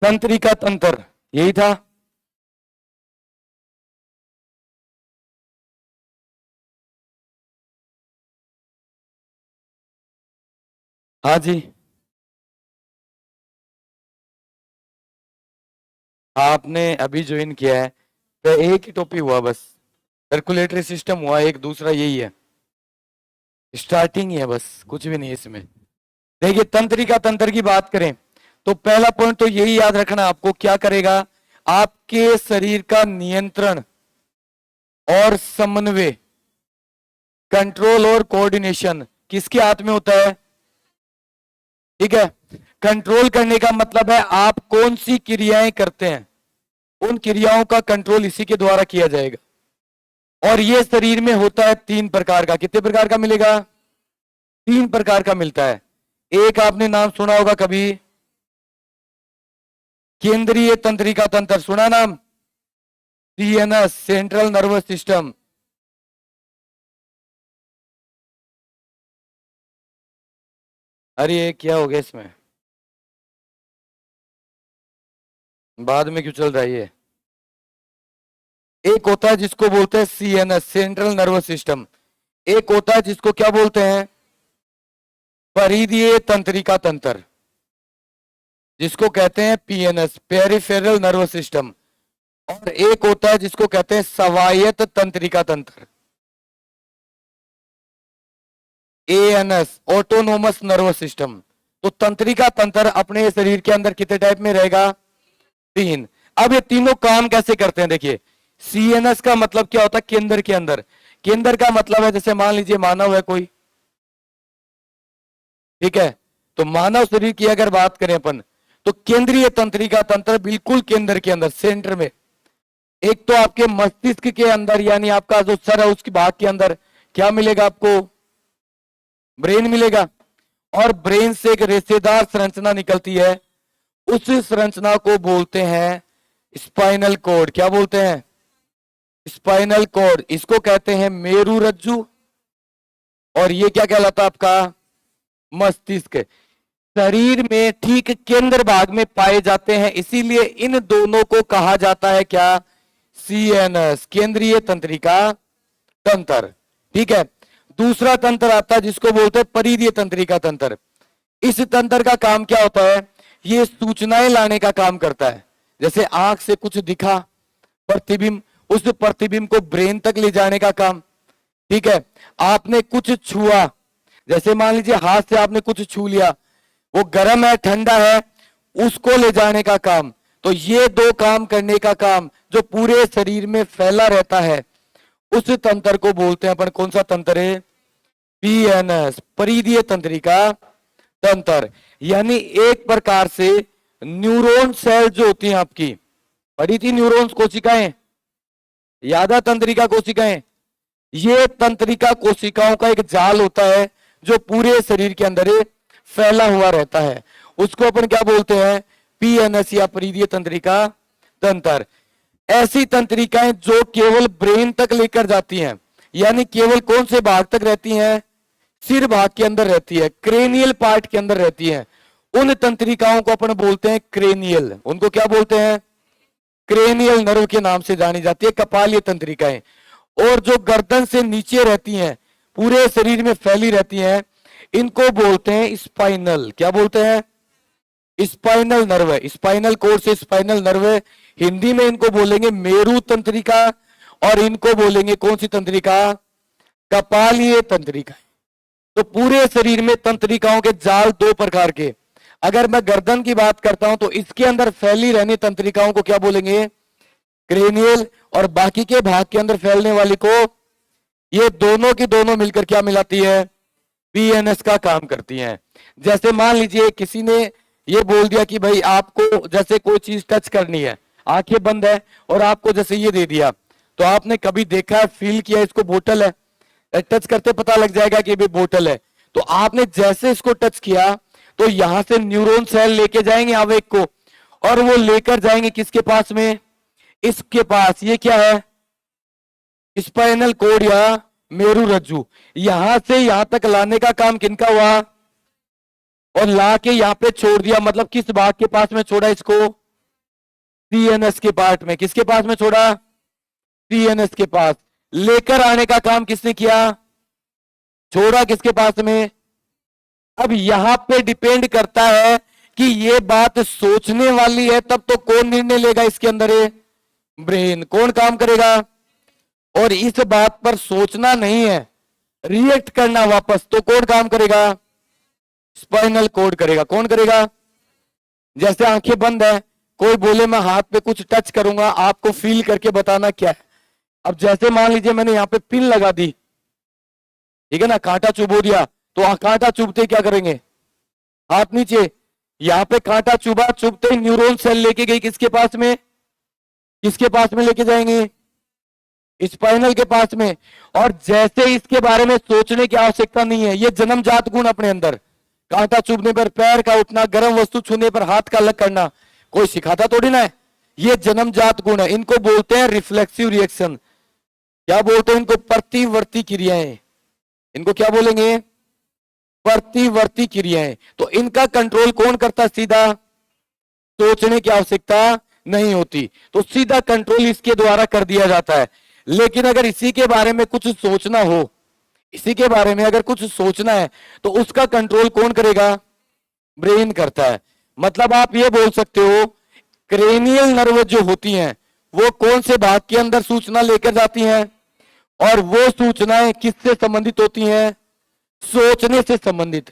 तंत्रिका तंत्र, यही था। हाँ जी, आपने अभी ज्वाइन किया है तो एक ही टॉपिक हुआ बस, सर्कुलेटरी सिस्टम हुआ एक, दूसरा यही है, स्टार्टिंग ही है बस, कुछ भी नहीं है इसमें। देखिए तंत्रिका तंत्र की बात करें तो पहला पॉइंट तो यही याद रखना आपको, क्या करेगा, आपके शरीर का नियंत्रण और समन्वय, कंट्रोल और कोऑर्डिनेशन किसके हाथ में होता है। ठीक है, कंट्रोल करने का मतलब है आप कौन सी क्रियाएं करते हैं, उन क्रियाओं का कंट्रोल इसी के द्वारा किया जाएगा। और ये शरीर में होता है तीन प्रकार का, कितने प्रकार का मिलेगा, तीन प्रकार का मिलता है। एक आपने नाम सुना होगा कभी, केंद्रीय तंत्रिका तंत्र, सुना नाम, सीएनएस, सेंट्रल नर्वस सिस्टम। अरे ये क्या हो गया इसमें, बाद में क्यों चल रहा है ये। एक होता है जिसको बोलते हैं सीएनएस, सेंट्रल नर्वस सिस्टम। एक होता है जिसको क्या बोलते हैं, परिधीय तंत्रिका तंत्र, जिसको कहते हैं पीएनएस, पेरिफेरल नर्वस सिस्टम। और एक होता है जिसको कहते हैं स्वायत्त तंत्रिका तंत्र, एएनएस, ऑटोनोमस नर्वस सिस्टम। तो तंत्रिका तंत्र अपने शरीर के अंदर कितने टाइप में रहेगा, तीन। अब ये तीनों काम कैसे करते हैं, देखिए सीएनएस का मतलब क्या होता है, केंद्र के अंदर। केंद्र का मतलब है जैसे मान लीजिए मानव है कोई, ठीक है, तो मानव शरीर की अगर बात करें अपन, तो केंद्रीय तंत्रिका तंत्र बिल्कुल केंद्र के अंदर, सेंटर में। एक तो आपके मस्तिष्क के अंदर, यानी आपका जो सर है उसकी भाग के अंदर क्या मिलेगा आपको, ब्रेन मिलेगा। और ब्रेन से एक रेशेदार संरचना निकलती है, उस संरचना को बोलते हैं स्पाइनल कॉर्ड। क्या बोलते हैं, स्पाइनल कॉर्ड। इसको कहते हैं मेरुरज्जु, और ये क्या कहलाता है आपका, मस्तिष्क। शरीर में ठीक केंद्र भाग में पाए जाते हैं, इसीलिए इन दोनों को कहा जाता है क्या, सीएनएस, केंद्रीय तंत्रिका तंत्र। ठीक है, दूसरा तंत्र आता है जिसको बोलते हैं परिधीय तंत्रिका तंत्र। इस तंत्र का काम क्या होता है, ये सूचनाएं लाने का काम करता है। जैसे आंख से कुछ दिखा, प्रतिबिंब, उस प्रतिबिंब को ब्रेन तक ले जाने का काम। ठीक है, आपने कुछ छुआ, जैसे मान लीजिए हाथ से आपने कुछ छू लिया, वो गर्म है ठंडा है, उसको ले जाने का काम। तो ये दो काम करने का काम जो पूरे शरीर में फैला रहता है, उस तंत्र को बोलते हैं अपन, कौन सा तंत्र है, पीएनएस, परिधीय तंत्रिका तंत्र। यानी एक प्रकार से न्यूरॉन सेल जो होती हैं आपकी, पढ़ी थी न्यूरॉन्स कोशिकाएं, यादा तंत्रिका कोशिकाएं, ये तंत्रिका कोशिकाओं का एक जाल होता है जो पूरे शरीर के अंदर फैला हुआ रहता है, उसको अपन क्या बोलते हैं, पीएनएस या परिधीय तंत्रिका तंत्र। ऐसी तंत्रिकाएं जो केवल ब्रेन तक लेकर जाती हैं, यानी केवल कौन से भाग तक रहती हैं, सिर भाग के अंदर रहती है, क्रेनियल पार्ट के अंदर रहती है, उन तंत्रिकाओं को अपन बोलते हैं क्रेनियल। उनको क्या बोलते हैं, क्रेनियल नर्व के नाम से जानी जाती है कपालीय तंत्रिकाएं। और जो गर्दन से नीचे रहती हैं, पूरे शरीर में फैली रहती हैं, इनको बोलते हैं स्पाइनल। क्या बोलते हैं, स्पाइनल नर्व। स्पाइनल कोड से स्पाइनल नर्व, हिंदी में इनको बोलेंगे मेरु तंत्रिका, और इनको बोलेंगे कौन सी तंत्रिका, कपालीय तंत्रिका। तो पूरे शरीर में तंत्रिकाओं के जाल दो प्रकार के। अगर मैं गर्दन की बात करता हूं तो इसके अंदर फैली रहनी तंत्रिकाओं को क्या बोलेंगे, क्रेनियल, और बाकी के भाग के अंदर फैलने वाली को, ये दोनों की दोनों मिलकर क्या मिलाती है, पीएनएस का काम करती हैं। जैसे मान लीजिए किसी ने ये बोल दिया कि भाई आपको जैसे कोई चीज टच करनी है, आंखें बंद है, और आपको जैसे ये दे दिया, तो आपने कभी देखा है, फील किया, इसको बोतल है, टच करते पता लग जाएगा कि ये बोतल है। तो आपने जैसे इसको टच किया, तो यहां से न्यूरॉन सेल लेके जाएंगे आवेग को, और वो लेकर जाएंगे किसके पास में, इसके पास। ये क्या है, स्पाइनल कोड या मेरुरज्जु। यहां से यहां तक लाने का काम किनका हुआ, और ला के यहां पे छोड़ दिया, मतलब किस भाग के पास में छोड़ा इसको, सीएनएस के पार्ट में। किसके पास में छोड़ा? सीएनएस के पास। लेकर आने का काम किसने किया? छोड़ा किसके पास में? अब यहां पे डिपेंड करता है कि ये बात सोचने वाली है, तब तो कौन निर्णय लेगा इसके अंदर है? ब्रेन। कौन काम करेगा? और इस बात पर सोचना नहीं है, रिएक्ट करना वापस, तो कौन काम करेगा? स्पाइनल कोड करेगा। कौन करेगा? जैसे आंखें बंद है, कोई बोले मैं हाथ पे कुछ टच करूंगा, आपको फील करके बताना क्या है। अब जैसे मान लीजिए मैंने यहाँ पे पिन लगा दी, ठीक है ना, कांटा चुभो दिया, तो कांटा चुभते क्या करेंगे? हाथ नीचे। यहाँ पे कांटा चुभा, चुभते न्यूरॉन सेल लेके गई किसके पास में? किसके पास में लेके जाएंगे? स्पाइनल के पास में। और जैसे इसके बारे में सोचने की आवश्यकता नहीं है, ये जन्मजात गुण अपने अंदर। कांटा चुभने पर पैर का उठना, गर्म वस्तु छूने पर हाथ का अलग करना, कोई सिखाता थोड़ी ना है, ये जन्मजात गुण है। इनको बोलते हैं रिफ्लेक्सिव रिएक्शन। क्या बोलते हैं इनको? प्रतिवर्ती क्रियाएं। इनको क्या बोलेंगे? प्रतिवर्ती क्रियाएं। तो इनका कंट्रोल कौन करता? सीधा। सोचने की आवश्यकता नहीं होती, तो सीधा कंट्रोल इसके द्वारा कर दिया जाता है। लेकिन अगर इसी के बारे में कुछ सोचना हो, इसी के बारे में अगर कुछ सोचना है, तो उसका कंट्रोल कौन करेगा? ब्रेन करता है। मतलब आप ये बोल सकते हो, क्रेनियल नर्व जो होती हैं, वो कौन से भाग के अंदर सूचना लेकर जाती हैं, और वो सूचनाएं किससे संबंधित होती हैं? सोचने से संबंधित।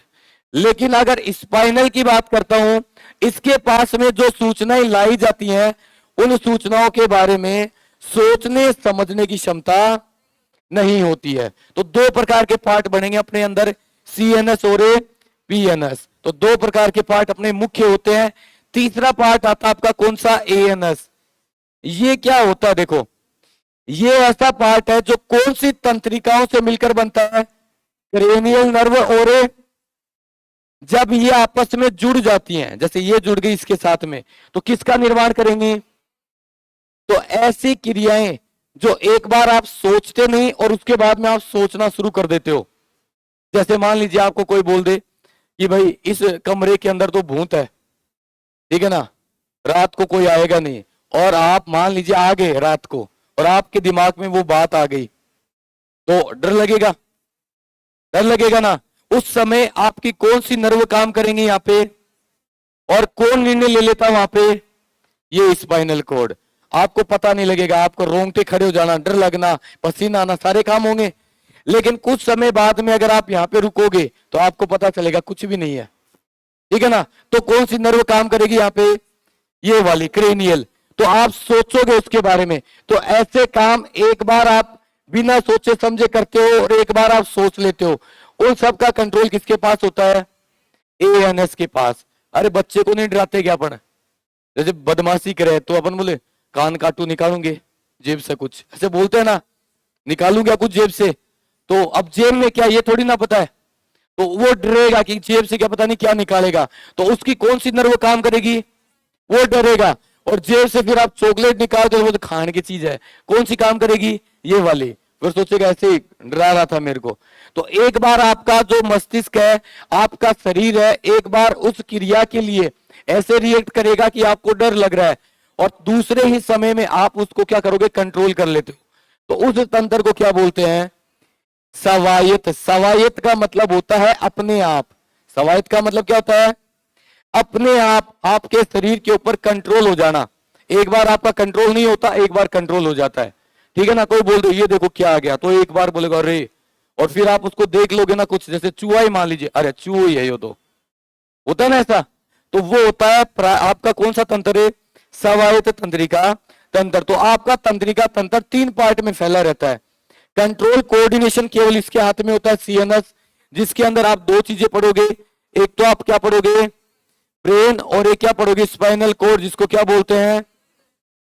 लेकिन अगर स्पाइनल की बात करता हूं, इसके पास में जो सूचनाएं लाई जाती हैं, उन सूचनाओं के बारे में सोचने समझने की क्षमता नहीं होती है। तो दो प्रकार के पार्ट बनेंगे अपने अंदर, सीएनएस और पीएनएस। तो दो प्रकार के पार्ट अपने मुख्य होते हैं। तीसरा पार्ट आता आपका कौन सा? एएनएस। ये क्या होता है? देखो, ये ऐसा पार्ट है जो कौन सी तंत्रिकाओं से मिलकर बनता है? Cranial nerve. और जब ये आपस में जुड़ जाती हैं, जैसे ये जुड़ गई इसके साथ में, तो किसका निर्माण करेंगे? तो ऐसी क्रियाएं जो एक बार आप सोचते नहीं और उसके बाद में आप सोचना शुरू कर देते हो। जैसे मान लीजिए आपको कोई बोल दे कि भाई इस कमरे के अंदर तो भूत है, ठीक है ना, रात को कोई आएगा नहीं, और आप मान लीजिए आ गए रात को, और आपके दिमाग में वो बात आ गई, तो डर लगेगा? डर लगेगा ना। उस समय आपकी कौन सी नर्व काम करेंगे यहाँ पे, और कौन निर्णय ले लेता वहां पे? ये स्पाइनल कोड। आपको पता नहीं लगेगा, आपको रोंगटे खड़े हो जाना, डर लगना, पसीना आना, सारे काम होंगे। लेकिन कुछ समय बाद में अगर आप यहाँ पे रुकोगे, तो आपको पता चलेगा कुछ भी नहीं है, ठीक है ना। तो कौन सी नर्व काम करेगी यहाँ पे? ये वाली, क्रेनियल। तो आप सोचोगे उसके बारे में। तो ऐसे काम एक बार आप बिना सोचे समझे करते हो, और एक बार आप सोच लेते हो। उन सब का कंट्रोल किसके पास होता है? एएनएस के पास। अरे बच्चे को नहीं डराते क्या अपन? जैसे बदमाशी करे तो अपन बोले कान काटू, निकालूंगे जेब से कुछ, ऐसे बोलते हैं ना, निकालूंगा कुछ जेब से। तो अब जेब में क्या, ये थोड़ी ना पता है, तो वो डरेगा कि जेब से क्या पता नहीं क्या निकालेगा। तो उसकी कौन सी नर्व काम करेगी? वो डरेगा। और जेब से फिर आप चॉकलेट निकाल दो, वो तो खाने की चीज है, कौन सी काम करेगी? ये वाली। फिर सोचेगा ऐसे ही डरा रहा था मेरे को। तो एक बार आपका जो मस्तिष्क है, आपका शरीर है, एक बार उस क्रिया के लिए ऐसे रिएक्ट करेगा कि आपको डर लग रहा है, और दूसरे ही समय में आप उसको क्या करोगे? कंट्रोल कर लेते हो। तो उस तंत्र को क्या बोलते हैं? स्वायत्त। स्वायत्त का मतलब होता है अपने आप। स्वायत्त का मतलब क्या होता है? अपने आप, आपके शरीर के ऊपर कंट्रोल हो जाना। एक बार आपका कंट्रोल नहीं होता, एक बार कंट्रोल हो जाता है, ठीक है ना। कोई बोल दो ये देखो क्या आ गया, तो एक बार बोलेगा अरे, और फिर आप उसको देख लोगे ना, कुछ जैसे चूहा ही मान लीजिए, अरे चूहा ही है ये, तो होता है ना ऐसा। तो वो होता है आपका कौन सा तंत्र है? स्वायत्त तंत्रिका तंत्र। तो आपका तंत्रिका तंत्र 3 पार्ट में फैला रहता है। कंट्रोल कोऑर्डिनेशन केवल इसके हाथ में होता है, सीएनएस, जिसके अंदर आप 2 चीजें पढ़ोगे। एक तो आप क्या पढ़ोगे? ब्रेन। और एक क्या पढ़ोगे? स्पाइनल कोड, जिसको क्या बोलते हैं?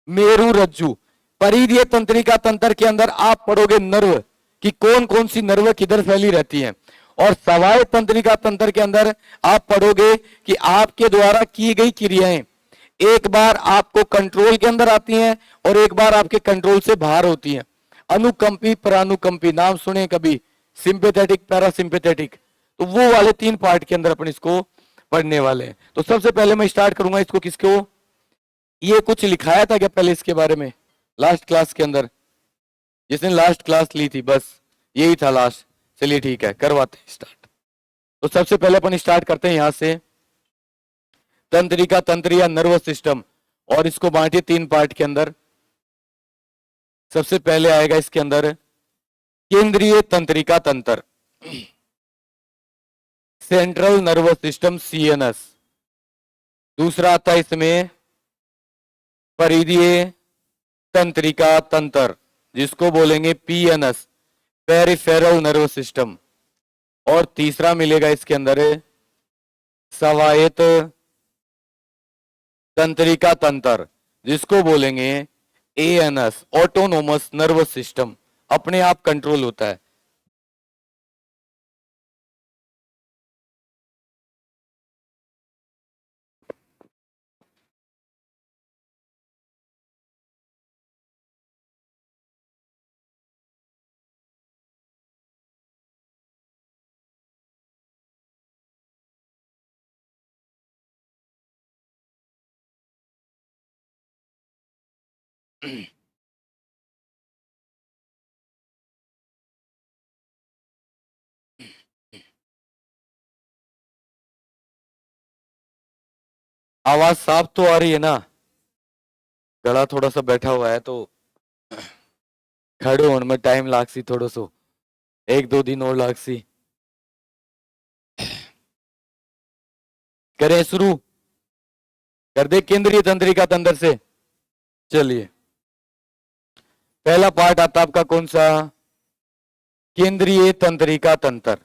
मेरु रज्जु। परिधीय तंत्रिका तंत्र के अंदर आप पढ़ोगे नर्व, कि कौन कौन सी नर्व किधर फैली रहती हैं। और स्वायत्त तंत्रिका तंत्र के अंदर आप पढ़ोगे कि आपके द्वारा की गई क्रियाएं एक बार आपको कंट्रोल के अंदर आती हैं, और एक बार आपके कंट्रोल से बाहर होती हैं। अनुकंपी, परानुकंपी, नाम सुने कभी? सिंपेथेटिक, पैरासिंपेथेटिक। तो वो वाले 3 पार्ट के अंदर अपन इसको पढ़ने वाले हैं। तो सबसे पहले मैं स्टार्ट करूंगा इसको, किसको? ये कुछ लिखाया था क्या पहले इसके बारे में लास्ट क्लास के अंदर? जिसने लास्ट क्लास ली थी बस यही था लास्ट। चलिए ठीक है, करवाते हैं स्टार्ट। तो सबसे पहले अपन स्टार्ट करते हैं यहां से, तंत्रिका तंत्र या नर्वस सिस्टम, और इसको बांटिए 3 पार्ट के अंदर। सबसे पहले आएगा इसके अंदर केंद्रीय तंत्रिका तंत्र, सेंट्रल नर्वस सिस्टम सीएनएस। दूसरा आता है इसमें परिधीय तंत्रिका तंत्र, जिसको बोलेंगे पीएनएस, पेरिफेरल नर्वस सिस्टम। और तीसरा मिलेगा इसके अंदर स्वायत्त तंत्रिका तंत्र, जिसको बोलेंगे एएनएस, ऑटोनोमस नर्वस सिस्टम, अपने आप कंट्रोल होता है। आवाज साफ तो आ रही है ना? गला थोड़ा सा बैठा हुआ है तो खड़े होने में टाइम लाग सी, थोड़ा सो 1-2 दिन और लाग सी। करें शुरू, कर दे केंद्रीय तंत्रिका तंत्र से। चलिए, पहला पार्ट आता आपका कौन सा? केंद्रीय तंत्रिका तंत्र।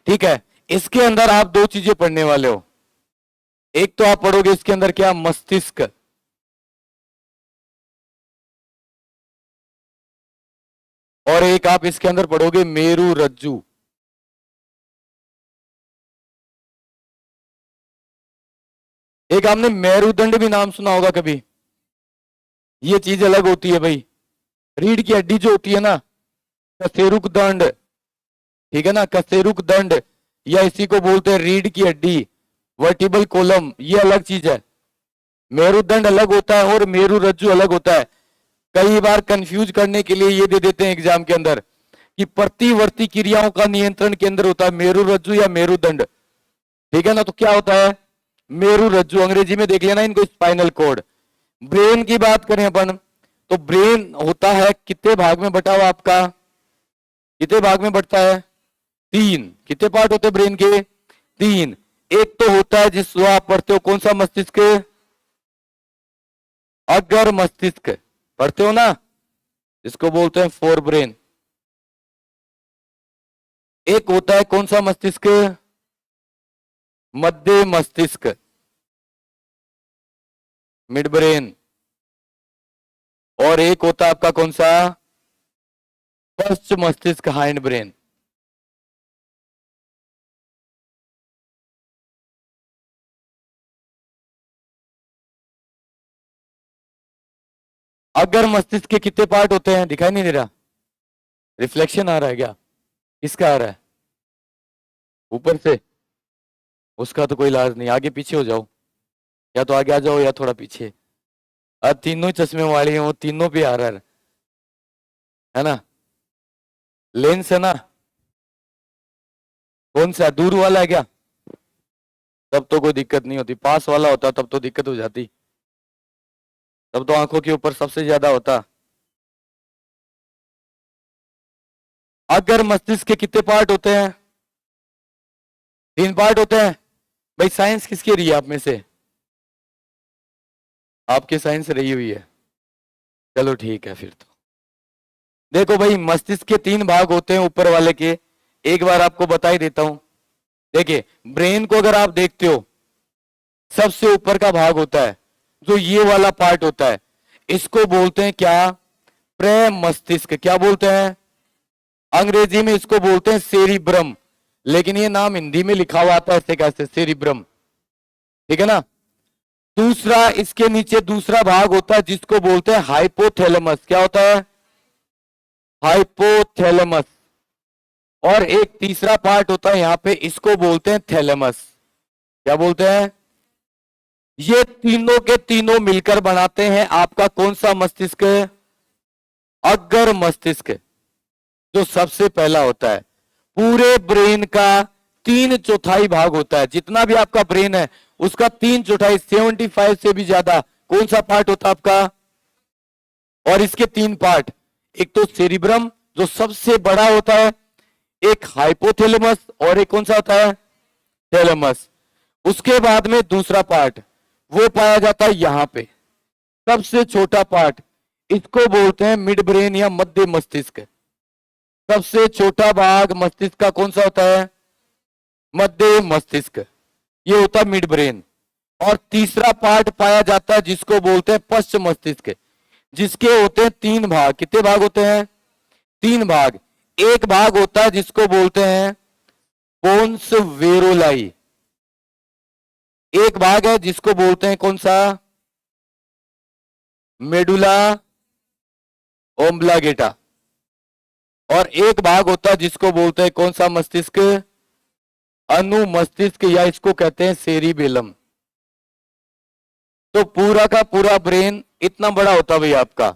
ठीक है, इसके अंदर आप 2 चीजें पढ़ने वाले हो। एक तो आप पढ़ोगे इसके अंदर क्या, मस्तिष्क, और एक आप इसके अंदर पढ़ोगे मेरु रज्जु। एक आपने मेरुदंड भी नाम सुना होगा कभी। ये चीज अलग होती है भाई, रीढ़ की हड्डी जो होती है ना, कशेरुक दंड, ठीक है ना, कशेरुक दंड, या इसी को बोलते हैं रीढ़ की हड्डी, वर्टिबल कॉलम, ये अलग चीज है। मेरुदंड अलग होता है और मेरु रज्जु अलग होता है। कई बार कंफ्यूज करने के लिए ये दे देते हैं एग्जाम के अंदर कि प्रतिवर्ती क्रियाओं का नियंत्रण केंद्र होता है मेरु रज्जु या मेरुदंड, ठीक है ना। तो क्या होता है मेरु रज्जु, अंग्रेजी में देख लेना इनको, स्पाइनल कॉर्ड। ब्रेन की बात करें अपन, तो ब्रेन होता है कितने भाग में बटा हुआ आपका, कितने भाग में बटता है? 3। कितने पार्ट होते हैं ब्रेन के? 3। एक तो होता है जिसको आप पढ़ते हो, कौन सा मस्तिष्क? अगर मस्तिष्क पढ़ते हो ना, जिसको बोलते हैं फोर ब्रेन। एक होता है कौन सा मस्तिष्क? मध्य मस्तिष्क, मिड ब्रेन। और एक होता है आपका कौन सा? पश्च मस्तिष्क, हाइंड ब्रेन। अगर मस्तिष्क के कितने पार्ट होते हैं? दिखाई नहीं दे रहा, रिफ्लेक्शन आ रहा है क्या? किसका आ रहा है? ऊपर से? उसका तो कोई इलाज नहीं, आगे पीछे हो जाओ, या तो आगे आ जाओ या थोड़ा पीछे। अब तीनों ही चश्मे वाले हैं, वो तीनों पे आ रहा है ना। लेंस है ना, कौन सा दूर वाला है क्या? तब तो कोई दिक्कत नहीं होती, पास वाला होता तब तो दिक्कत हो जाती, तब तो आंखों के ऊपर सबसे ज्यादा होता। अगर मस्तिष्क के कितने पार्ट होते हैं? 3 पार्ट होते हैं। भाई साइंस किसकी रही है आप में से? आपकी साइंस रही हुई है, चलो ठीक है फिर तो। देखो भाई, मस्तिष्क के 3 भाग होते हैं ऊपर वाले के, एक बार आपको बता ही देता हूं। देखिए, ब्रेन को अगर आप देखते हो, सबसे ऊपर का भाग होता है जो ये वाला पार्ट होता है, इसको बोलते हैं क्या? प्रे मस्तिष्क। क्या बोलते हैं? अंग्रेजी में इसको बोलते हैं सेरिब्रम, लेकिन ये नाम हिंदी में लिखा हुआ आता है ऐसे कैसे, सेरिब्रम, ठीक है ना। दूसरा, इसके नीचे दूसरा भाग होता है जिसको बोलते हैं हाइपोथैलेमस। क्या होता है? हाइपोथैलेमस। और एक तीसरा पार्ट होता है यहां पे, इसको बोलते हैं थैलेमस। क्या बोलते हैं? ये तीनों के तीनों मिलकर बनाते हैं आपका कौन सा मस्तिष्क? अग्र मस्तिष्क, जो सबसे पहला होता है। पूरे ब्रेन का 3/4 भाग होता है, जितना भी आपका ब्रेन है उसका 3/4, 75 से भी ज्यादा कौन सा पार्ट होता है आपका? और इसके 3 पार्ट, एक तो सेरिब्रम जो सबसे बड़ा होता है, एक हाइपोथैलेमस, और एक कौन सा होता है? थैलेमस। उसके बाद में दूसरा पार्ट वो पाया जाता है यहां पे, सबसे छोटा पार्ट, इसको बोलते हैं मिड ब्रेन या मध्य मस्तिष्क। सबसे छोटा भाग मस्तिष्क का कौन सा होता है? मध्य मस्तिष्क, ये होता है मिड ब्रेन। और तीसरा पार्ट पाया जाता है जिसको बोलते हैं पश्च मस्तिष्क, जिसके होते हैं 3 भाग। कितने भाग होते हैं? 3 भाग। एक भाग होता है जिसको बोलते हैं पोन्स वेरोलाई, एक भाग है जिसको बोलते हैं कौन सा? मेडुला ओम्ब्लागेटा, और एक भाग होता है जिसको बोलते हैं कौन सा मस्तिष्क? अनुमस्तिष्क, या इसको कहते हैं सेरिबेलम। तो पूरा का पूरा ब्रेन इतना बड़ा होता है भाई आपका,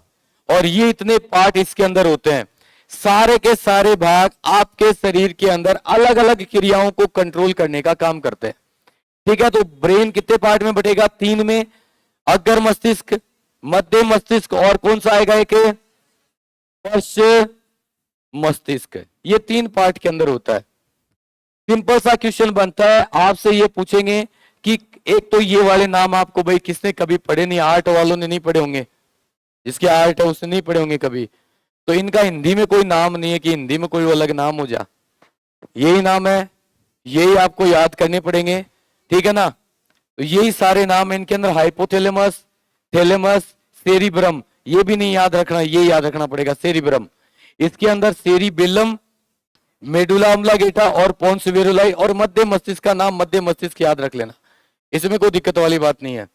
और ये इतने पार्ट इसके अंदर होते हैं। सारे के सारे भाग आपके शरीर के अंदर अलग अलग क्रियाओं को कंट्रोल करने का काम करते हैं। ठीक है, तो ब्रेन कितने पार्ट में बटेगा? 3 में। अग्र मस्तिष्क, मध्य मस्तिष्क, और कौन सा आएगा एक? पश्च मस्तिष्क। ये 3 पार्ट के अंदर होता है। सिंपल सा क्वेश्चन बनता है, आपसे ये पूछेंगे कि एक तो ये वाले नाम आपको भाई किसने कभी पढ़े नहीं, आर्ट वालों ने नहीं पढ़े होंगे, जिसके आर्ट है उसने नहीं पढ़े होंगे कभी, तो इनका हिंदी में कोई नाम नहीं है कि हिंदी में कोई अलग नाम हो जा, यही नाम है, यही आपको याद करने पड़ेंगे। ठीक है ना? तो यही सारे नाम है इनके अंदर, हाइपोथैलेमस, थैलेमस, सेरिब्रम, ये भी नहीं याद रखना, ये याद रखना पड़ेगा सेरिब्रम। इसके अंदर सेरिबेलम, मेडुला ऑब्लांगेटा और पोन्स वेरुलाई, और मध्य मस्तिष्क का नाम मध्य मस्तिष्क याद रख लेना, इसमें कोई दिक्कत वाली बात नहीं है।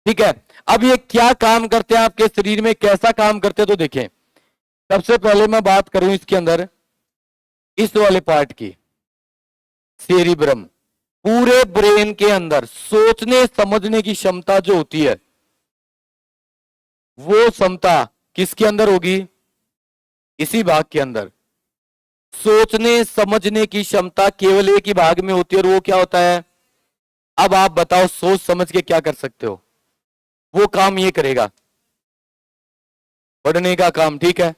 ठीक है, अब ये क्या काम करते हैं आपके शरीर में, कैसा काम करते हैं, तो देखें। सबसे पहले मैं बात करूं इसके अंदर इस वाले पार्ट की, सेरिब्रम। पूरे ब्रेन के अंदर सोचने समझने की क्षमता जो होती है, वो क्षमता किसके अंदर होगी? इसी भाग के अंदर। सोचने समझने की क्षमता केवल एक ही भाग में होती है, और वो क्या होता है? अब आप बताओ, सोच समझ के क्या कर सकते हो? वो काम ये करेगा, पढ़ने का काम। ठीक है,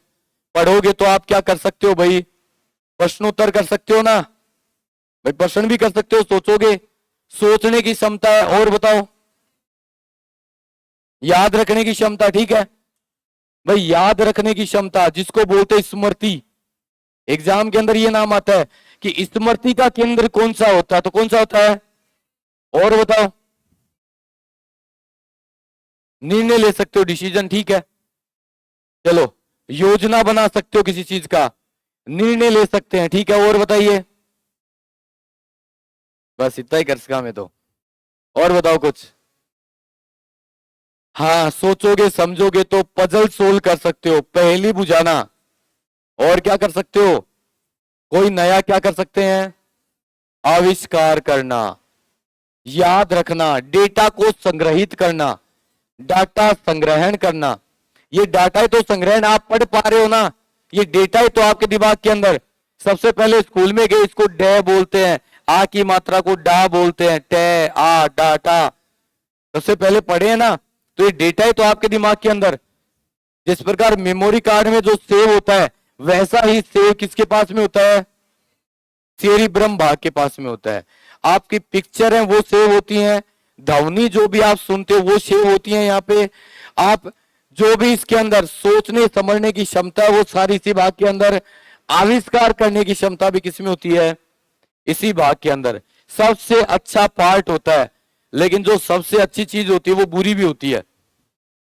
पढ़ोगे तो आप क्या कर सकते हो भाई? प्रश्नोत्तर कर सकते हो ना भाई, प्रश्न भी कर सकते हो, सोचोगे, सोचने की क्षमता है। और बताओ, याद रखने की क्षमता। ठीक है भाई, याद रखने की क्षमता जिसको बोलते हैं स्मृति। एग्जाम के अंदर ये नाम आता है कि स्मृति का केंद्र कौन सा होता है, तो कौन सा होता है? और बताओ, निर्णय ले सकते हो, डिसीजन। ठीक है, चलो, योजना बना सकते हो किसी चीज का, निर्णय ले सकते हैं। ठीक है, और बताइए, बस इतना ही कर सका मैं तो, और बताओ कुछ। हाँ, सोचोगे समझोगे तो पजल सोल्व कर सकते हो, पहेली बुझाना। और क्या कर सकते हो? कोई नया क्या कर सकते हैं? आविष्कार करना, याद रखना, डेटा को संग्रहित करना, डाटा संग्रहण करना। ये डाटा ही तो संग्रहण आप पढ़ पा रहे हो ना, ये डेटा ही तो आपके दिमाग के अंदर। सबसे पहले स्कूल में गए, इसको डे बोलते हैं, आ की मात्रा को डा बोलते हैं, टे आ डाटा, सबसे पहले पढ़े हैं ना, तो ये डेटा ही तो आपके दिमाग के अंदर। जिस प्रकार मेमोरी कार्ड में जो सेव होता है, वैसा ही सेव किसके पास में होता है? सेरिब्रम भाग के पास में होता है। आपकी पिक्चर है वो सेव होती हैं, ध्वनि जो भी आप सुनते हो वो सेव होती है यहाँ पे। आप जो भी इसके अंदर सोचने समझने की क्षमता है, वो सारी इसी भाग के अंदर। आविष्कार करने की क्षमता भी किसमें होती है? इसी भाग के अंदर। सबसे अच्छा पार्ट होता है, लेकिन जो सबसे अच्छी चीज होती है वो बुरी भी होती है।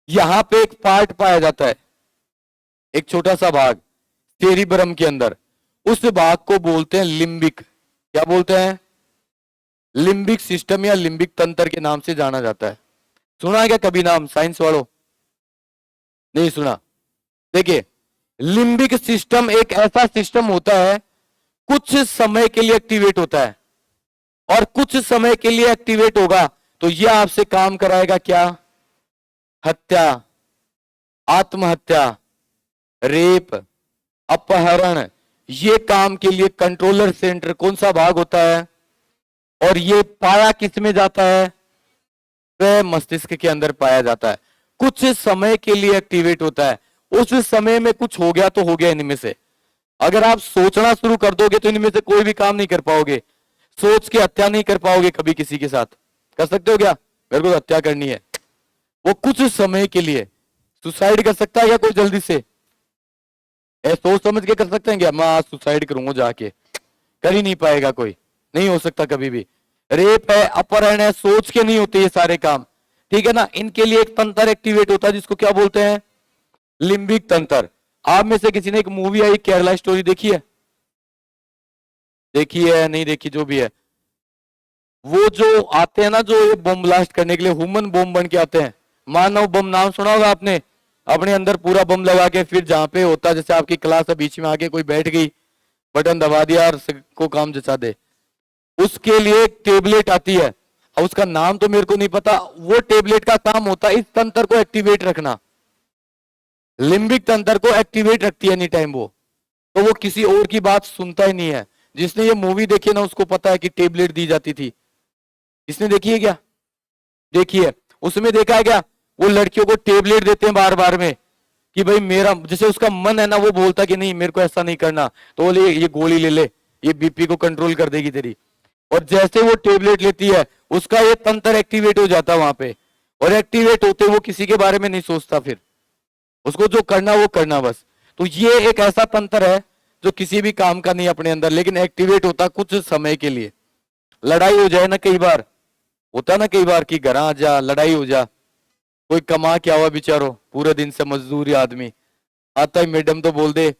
यहां पे एक पार्ट पाया जाता है, एक छोटा सा भाग सेरिब्रम के अंदर, उस भाग को बोलते हैं लिम्बिक। क्या बोलते हैं? लिम्बिक सिस्टम या लिम्बिक तंत्र के नाम से जाना जाता है। सुना है क्या कभी नाम साइंस वालों? नहीं सुना? देखिए, लिम्बिक सिस्टम एक ऐसा सिस्टम होता है, कुछ समय के लिए एक्टिवेट होता है, और कुछ समय के लिए एक्टिवेट होगा तो ये आपसे काम कराएगा क्या? हत्या, आत्महत्या, रेप, अपहरण। ये काम के लिए कंट्रोलर सेंटर कौन सा भाग होता है? और ये पाया किस में जाता है? वह मस्तिष्क के अंदर पाया जाता है, कुछ समय के लिए एक्टिवेट होता है। उस समय में कुछ हो गया तो हो गया इनमें से। अगर आप सोचना शुरू कर दोगे तो इनमें से कोई भी काम नहीं कर पाओगे। सोच के हत्या नहीं कर पाओगे कभी किसी के साथ। कर सकते हो क्या? मेरे को हत्या करनी है, वो कुछ समय के लिए। सुसाइड कर सकता है क्या कोई जल्दी से? सोच समझ के कर सकते हैं क्या? मैं आज सुसाइड करूंगा जाके, कर ही नहीं पाएगा कोई, नहीं हो सकता कभी भी। रेप है, अपहरण है, सोच के नहीं होते ये सारे काम, ठीक है ना। इनके लिए एक तंत्र एक्टिवेट होता है जिसको क्या बोलते हैं? लिम्बिक तंत्र। आप में से किसी ने एक मूवी आई केरला स्टोरी देखी है? देखी है, नहीं देखी, जो भी है। वो जो आते हैं ना, जो ये बम ब्लास्ट करने के लिए ह्यूमन बम बन के आते हैं, मानव बम, नाम सुना होगा आपने। अपने अंदर पूरा बम लगा के फिर जहां पे होता है, जैसे आपकी क्लास है, बीच में आके कोई बैठ गई, बटन दबा दिया और को काम जचा दे। उसके लिए एक टेबलेट आती है, अब उसका नाम तो मेरे को नहीं पता। वो टेबलेट का काम होता है इस तंत्र को एक्टिवेट रखना, लिम्बिक तंत्र को एक्टिवेट रखती है एनी टाइम वो। तो वो किसी और की बात सुनता ही नहीं है। जिसने ये मूवी देखी ना उसको पता है कि टेबलेट दी जाती थी। इसने देखी है क्या? देखी है। उसमें देखा है क्या? वो लड़कियों को टेबलेट देते हैं बार बार में कि भाई मेरा, जैसे उसका मन है ना, वो बोलता कि नहीं मेरे को ऐसा नहीं करना, तो बोले ये गोली ले ले, ये बीपी को कंट्रोल कर देगी तेरी। और जैसे वो टेबलेट लेती है उसका ये तंत्र एक्टिवेट हो जाता है वहां पे। और एक्टिवेट होते वो किसी के बारे में नहीं सोचता, फिर उसको जो करना वो करना बस। तो ये एक ऐसा तंत्र है जो किसी भी काम का नहीं अपने अंदर, लेकिन एक्टिवेट होता कुछ समय के लिए। लड़ाई हो जाए ना, कई बार होता ना, कई बार कि घर आ जा, लड़ाई हो जा, कोई कमा के आवा बेचारो पूरे दिन से मजदूरी आदमी आता ही, मैडम तो बोल दे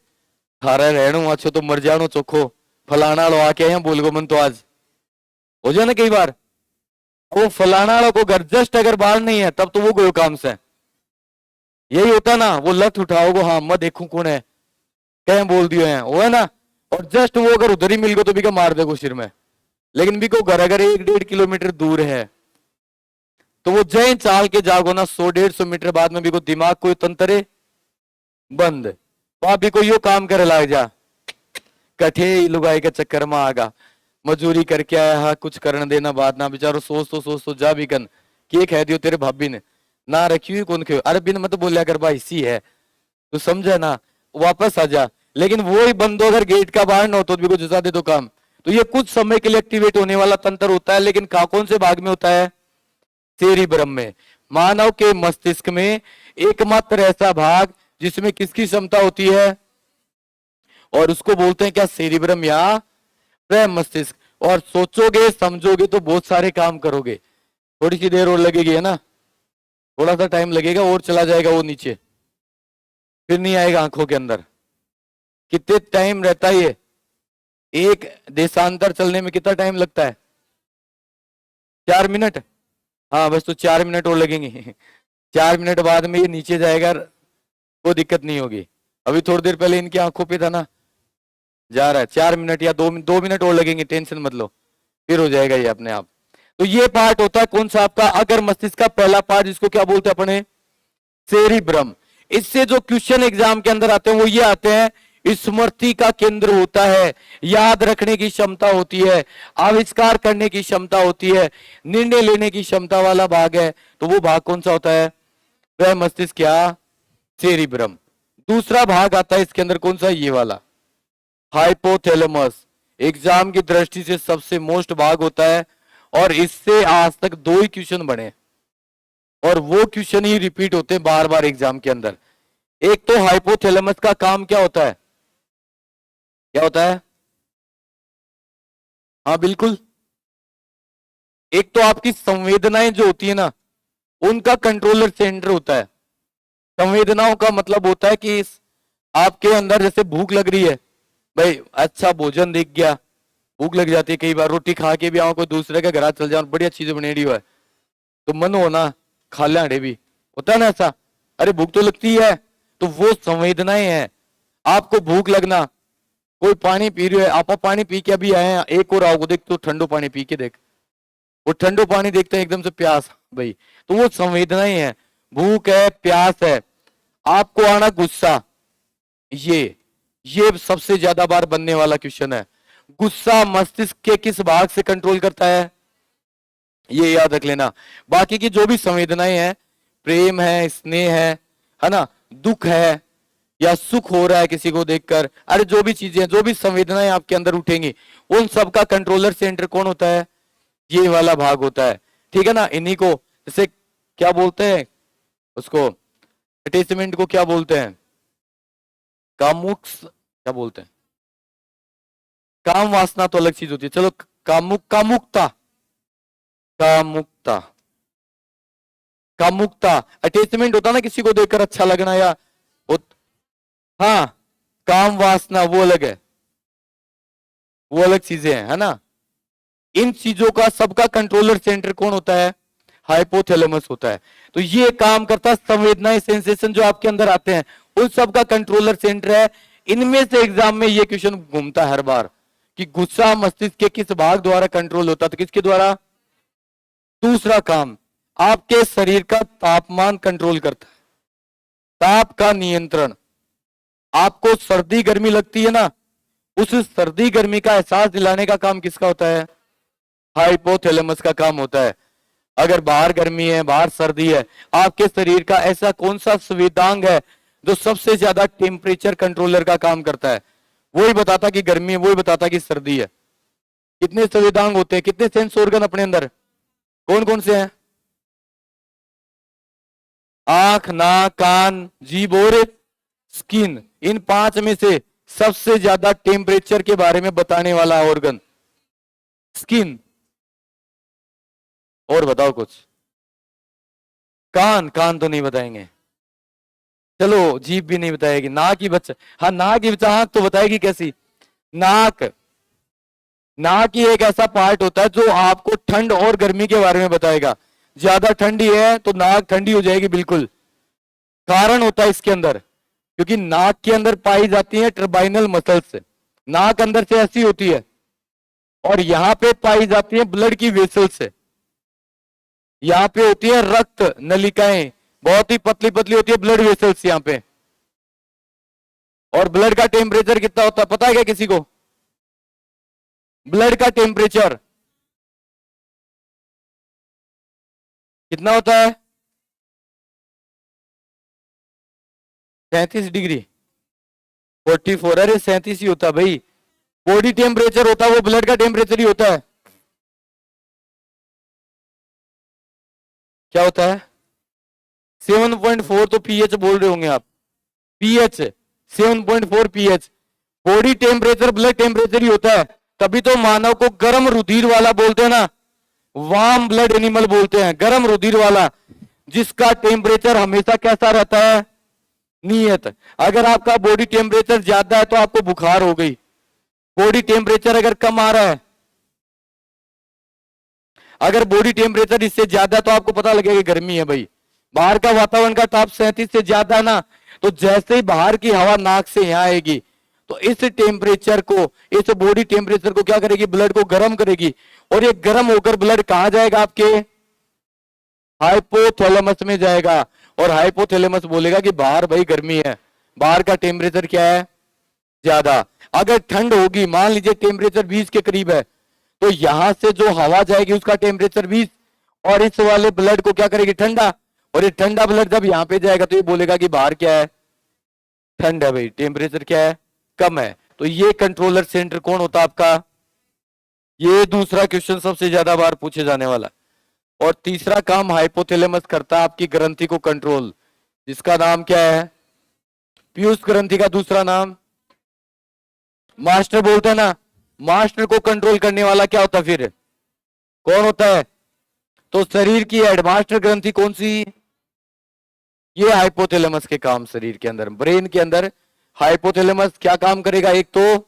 थारा रहणो अच्छो तो मर जानो चोखो, फलाना लो आके यहाँ बोल गो मन तो आज हो जाए ना कई बार। वो फलाना वाला को घर जस्ट अगर बाहर नहीं है तब तो वो गयो काम से। यही होता ना, वो लत उठाओगे, हाँ मैं देखूं कौन है, कहीं बोल दियो है वो, है ना। और जस्ट वो अगर उधर ही मिल गो तो भी मार देगो सिर में। लेकिन भी को घर अगर 1-1.5 किलोमीटर दूर है तो वो जय चाल के जागो ना, 100-150 मीटर बाद में भी को दिमाग को तंत्रे बंद, वहां भी को यो काम करे लाग जा, कठे लुगाई के चक्कर में आगा, मजूरी करके आया हा, कुछ करने देना बात ना, बेचारो सोच तो जा भी कन के कह दियो तेरे भाभी ने ना रखी हुई कौन क्यों, अरे बिन मत बोलिया कर भाई, इसी है तू समझे ना, वापस आ जा। लेकिन वो ही बंदो अगर गेट का बाहर ना हो तो भी कुछ जचा दे तो काम। तो ये कुछ समय के लिए एक्टिवेट होने वाला तंत्र होता है, लेकिन कौन से भाग में होता है? सेरिब्रम में। मानव के मस्तिष्क में एकमात्र ऐसा भाग जिसमें किसकी क्षमता होती है, और उसको बोलते हैं क्या? सेरिब्रम या प्रेम मस्तिष्क। और सोचोगे समझोगे तो बहुत सारे काम करोगे। थोड़ी सी देर और लगेगी, है ना, थोड़ा सा टाइम लगेगा और चला जाएगा वो नीचे, फिर नहीं आएगा आंखों के अंदर। कितने टाइम रहता है ये? एक देशांतर चलने में कितना टाइम लगता है? 4 मिनट। हाँ बस, तो 4 मिनट और लगेंगे 4 मिनट बाद में ये नीचे जाएगा, कोई दिक्कत नहीं होगी। अभी थोड़ी देर पहले इनकी आंखों पे था ना, जा रहा है। 4 मिनट या 2 मिनट और लगेंगे, टेंशन मत लो, फिर हो जाएगा ये अपने आप। तो ये पार्ट होता है कौन सा आपका? अगर मस्तिष्क का पहला पार्ट, जिसको क्या बोलते हैं अपने? सेरिब्रम। इससे जो क्वेश्चन एग्जाम के अंदर आते हैं वो ये आते हैं, स्मृति का केंद्र होता है, याद रखने की क्षमता होती है, आविष्कार करने की क्षमता होती है, निर्णय लेने की क्षमता वाला भाग है। तो वो भाग कौन सा होता है? वह मस्तिष्क क्या? सेरिब्रम। दूसरा भाग आता है इसके अंदर, कौन सा? ये वाला, हाइपोथैलेमस। एग्जाम की दृष्टि से सबसे मोस्ट भाग होता है, और इससे आज तक 2 ही क्वेश्चन बने, और वो क्वेश्चन ही रिपीट होते हैं बार बार एग्जाम के अंदर। एक तो हाइपोथैलेमस का काम क्या होता है? क्या होता है? हाँ बिल्कुल, एक तो आपकी संवेदनाएं जो होती है ना, उनका कंट्रोलर सेंटर होता है। संवेदनाओं का मतलब होता है कि आपके अंदर जैसे भूख लग रही है, भाई अच्छा भोजन दिख गया, भूख लग जाती है। कई बार रोटी खा के भी आओ, कोई दूसरे के घर चल जाओ, बढ़िया चीजें बनेड़ी हुआ है तो मन हो ना खा ले भी, होता है ना ऐसा। अरे भूख तो लगती है, तो वो संवेदनाएं हैं। आपको भूख लगना, कोई पानी पी रहे हो, आप पानी पी के अभी आए हैं, एक और आओ देख तो ठंडो पानी पी के देख, वो ठंडो पानी देखते हैं एकदम से प्यास भाई, तो वो संवेदनाएं हैं, भूख है, प्यास है। आपको आना गुस्सा, ये सबसे ज्यादा बार बनने वाला क्वेश्चन है। गुस्सा मस्तिष्क के किस भाग से कंट्रोल करता है, ये याद रख लेना। बाकी की जो भी संवेदनाएं हैं, प्रेम है, स्नेह है ना, दुख है, या सुख हो रहा है किसी को देखकर, अरे जो भी चीजें, जो भी संवेदनाएं आपके अंदर उठेंगी, उन सब का कंट्रोलर सेंटर कौन होता है, ये वाला भाग होता है। ठीक है ना, इन्हीं को जैसे क्या बोलते हैं, उसको अटैचमेंट को क्या बोलते हैं, कामुक क्या बोलते हैं, काम वासना तो अलग चीज होती है, चलो कामुकता, कामुकता, कामुकता अटैचमेंट होता ना, किसी को देखकर अच्छा लगना, या हाँ, काम वासना वो अलग है, वो अलग चीजें हैं, है ना। इन चीजों का सबका कंट्रोलर सेंटर कौन होता है, हाइपोथैलेमस होता है। तो ये काम करता है, संवेदनाएं, सेंसेशन जो आपके अंदर आते हैं, उन सब का कंट्रोलर सेंटर है। इनमें से एग्जाम में ये क्वेश्चन घूमता है हर बार कि गुस्सा मस्तिष्क के किस भाग द्वारा कंट्रोल होता है, तो किसके द्वारा। दूसरा काम, आपके शरीर का तापमान कंट्रोल करता है, ताप का नियंत्रण। आपको सर्दी गर्मी लगती है ना, उस सर्दी गर्मी का एहसास दिलाने का काम किसका होता है, हाइपोथैलेमस का काम होता है। अगर बाहर गर्मी है, बाहर सर्दी है, आपके शरीर का ऐसा कौन सा संवेदांग है जो सबसे ज्यादा टेम्परेचर कंट्रोलर का काम करता है, वही बताता कि गर्मी है, वही बताता कि सर्दी है। कितने संवेदांग होते हैं, कितने सेंस ऑर्गन अपने अंदर, कौन कौन से हैं, आंख, नाक, कान, जीभ और स्किन। इन 5 में से सबसे ज्यादा टेम्परेचर के बारे में बताने वाला ऑर्गन स्किन। और बताओ कुछ, कान, कान तो नहीं बताएंगे, चलो जीभ भी नहीं बताएगी, नाक ही बच्चा, हाँ नाक ही बच्चा, आंख तो बताएगी कैसी, नाक, नाक ही एक ऐसा पार्ट होता है जो आपको ठंड और गर्मी के बारे में बताएगा। ज्यादा ठंडी है तो नाक ठंडी हो जाएगी बिल्कुल, कारण होता है इसके अंदर, क्योंकि नाक के अंदर पाई जाती है टर्बाइनल मसल्स, नाक अंदर से ऐसी होती है, और यहां पे पाई जाती है ब्लड की वेसल्स, यहाँ पे होती है रक्त नलिकाएं, बहुत ही पतली पतली होती है ब्लड वेसल्स यहाँ पे। और ब्लड का टेम्परेचर कितना होता है पता है क्या किसी को, ब्लड का टेम्परेचर कितना होता है, 37 डिग्री, 44, अरे 37 ही होता है भाई। बॉडी टेम्परेचर होता है वो ब्लड का टेम्परेचर ही होता है, क्या होता है 7.4, तो पीएच बोल रहे होंगे आप, pH 7.4 pH, body temperature blood temperature ही होता है। तभी तो मानव को गर्म रुधिर वाला बोलते हैं ना, वार्म ब्लड एनिमल बोलते हैं, गर्म रुधिर वाला, जिसका टेम्परेचर हमेशा कैसा रहता है, नियत। अगर आपका बॉडी टेम्परेचर ज्यादा है तो आपको बुखार हो गई, बॉडी टेम्परेचर अगर कम आ रहा है, अगर बॉडी टेम्परेचर इससे ज्यादा है तो आपको पता लगेगा गर्मी है भाई। बाहर का वातावरण का ताप 37 से ज्यादा है ना, तो जैसे ही बाहर की हवा नाक से यहां आएगी तो इस टेम्परेचर को, इस बॉडी टेम्परेचर को क्या करेगी, ब्लड को गर्म करेगी, और ये गर्म होकर ब्लड कहां जाएगा, आपके हाइपोथैलेमस में जाएगा। और हाइपोथैलेमस बोलेगा कि बाहर भाई गर्मी है, बाहर का टेम्परेचर क्या है, ज्यादा। अगर ठंड होगी, मान लीजिए टेम्परेचर 20 के करीब है, तो यहां से जो हवा जाएगी उसका टेम्परेचर 20, और इस वाले ब्लड को क्या करेगी, ठंडा, और ये ठंडा ब्लड जब यहां पे जाएगा तो ये बोलेगा कि बाहर क्या है, ठंड है भाई, टेम्परेचर क्या है, कम है। तो ये कंट्रोलर सेंटर कौन होता है आपका, ये दूसरा क्वेश्चन सबसे ज्यादा बार पूछे जाने वाला। और तीसरा काम हाइपोथैलेमस करता है आपकी ग्रंथि को कंट्रोल, जिसका नाम क्या है, पीयूष ग्रंथि का दूसरा नाम मास्टर बोलते हैं ना। मास्टर को कंट्रोल करने वाला क्या होता है फिर, कौन होता है, तो शरीर की हेडमास्टर ग्रंथि कौन सी, ये हाइपोथैलेमस के काम, शरीर के अंदर, ब्रेन के अंदर हाइपोथैलेमस क्या काम करेगा, एक तो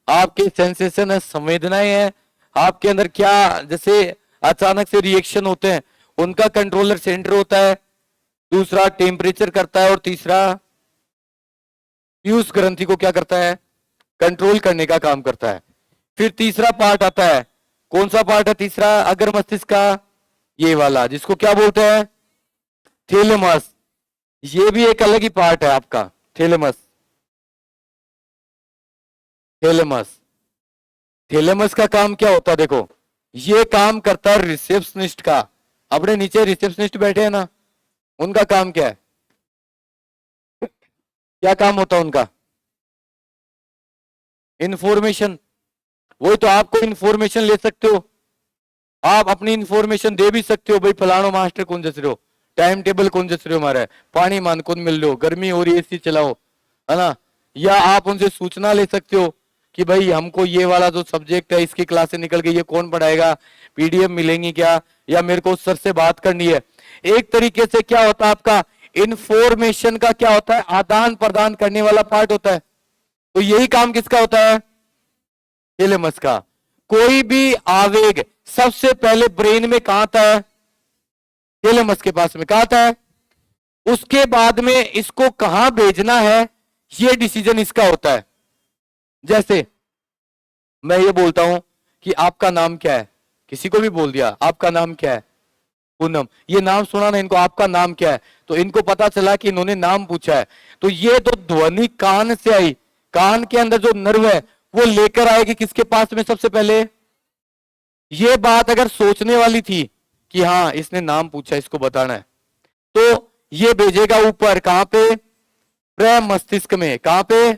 आपके सेंसेशन है, संवेदनाएं हैं, आपके अंदर क्या जैसे अचानक से रिएक्शन होते हैं उनका कंट्रोलर सेंटर होता है, दूसरा टेम्परेचर करता है, और तीसरा पीयूष ग्रंथि को क्या करता है, कंट्रोल करने का काम करता है। फिर तीसरा पार्ट आता है कौन सा पार्ट है तीसरा अगर मस्तिष्क का? ये वाला, जिसको क्या बोलते हैं? थैलेमस। ये भी एक अलग ही पार्ट है आपका, थैलेमस। थैलेमस, थैलेमस का काम क्या होता है? देखो, ये काम करता है रिसेप्शनिस्ट का। अपने नीचे रिसेप्शनिस्ट बैठे हैं ना, उनका काम क्या है? क्या काम होता है उनका? इंफॉर्मेशन। वही तो, आपको इंफॉर्मेशन ले सकते हो, आप अपनी इंफॉर्मेशन दे भी सकते हो, भाई फलानो मास्टर कौन जस रहे हो, टाइम टेबल कौन जस रहे हो, हमारा पानी मान कौन मिल रहे हो, गर्मी हो रही है एसी चलाओ, है ना। या आप उनसे सूचना ले सकते हो कि भाई हमको ये वाला जो सब्जेक्ट है इसकी क्लास से निकल गई, ये कौन पढ़ाएगा, पीडीएफ मिलेंगी क्या, या मेरे को उस सर से बात करनी है। एक तरीके से क्या होता है आपका इंफॉर्मेशन का, क्या होता है, आदान प्रदान करने वाला पार्ट होता है। तो यही काम किसका होता है? थैलेमस का। कोई भी आवेग सबसे पहले ब्रेन में कहां आता है? थैलेमस के पास में। कहां आता है? उसके बाद में इसको कहां भेजना है, ये डिसीजन इसका होता है। जैसे मैं ये बोलता हूं कि आपका नाम क्या है, किसी को भी बोल दिया आपका नाम क्या है, पूनम, ये नाम सुना ना इनको, आपका नाम क्या है, तो इनको पता चला कि इन्होंने नाम पूछा है, तो ये तो ध्वनि कान से आई, कान के अंदर जो नर्व है वो लेकर आएगी किसके पास में सबसे पहले? ये बात अगर सोचने वाली थी कि हाँ इसने नाम पूछा, इसको बताना है, तो ये भेजेगा ऊपर, कहां पे? प्रेम मस्तिष्क में। कहां पे?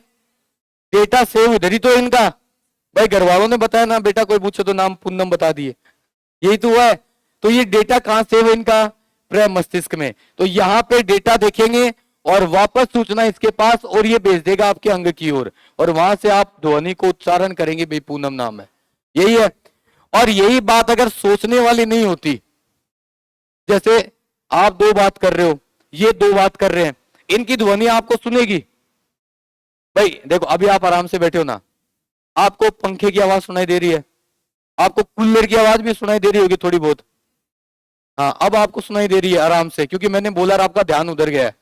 डेटा सेव इधर ही तो इनका। भाई घर वालों ने बताया ना, बेटा कोई पूछे तो नाम पूनम बता दिए, यही तो हुआ है। तो ये डेटा कहां सेव है इनका? प्रेम मस्तिष्क में। तो यहां पे डेटा देखेंगे और वापस सूचना इसके पास, और ये भेज देगा आपके अंग की ओर, और वहां से आप ध्वनि को उच्चारण करेंगे, भाई पूनम नाम है, यही है। और यही बात अगर सोचने वाली नहीं होती, जैसे आप दो बात कर रहे हो, ये दो बात कर रहे हैं, इनकी ध्वनि आपको सुनेगी। भाई देखो, अभी आप आराम से बैठे हो ना, आपको पंखे की आवाज सुनाई दे रही है, आपको कूलर की आवाज भी सुनाई दे रही होगी थोड़ी बहुत। हाँ, अब आपको सुनाई दे रही है आराम से, क्योंकि मैंने बोला और आपका ध्यान उधर गया है।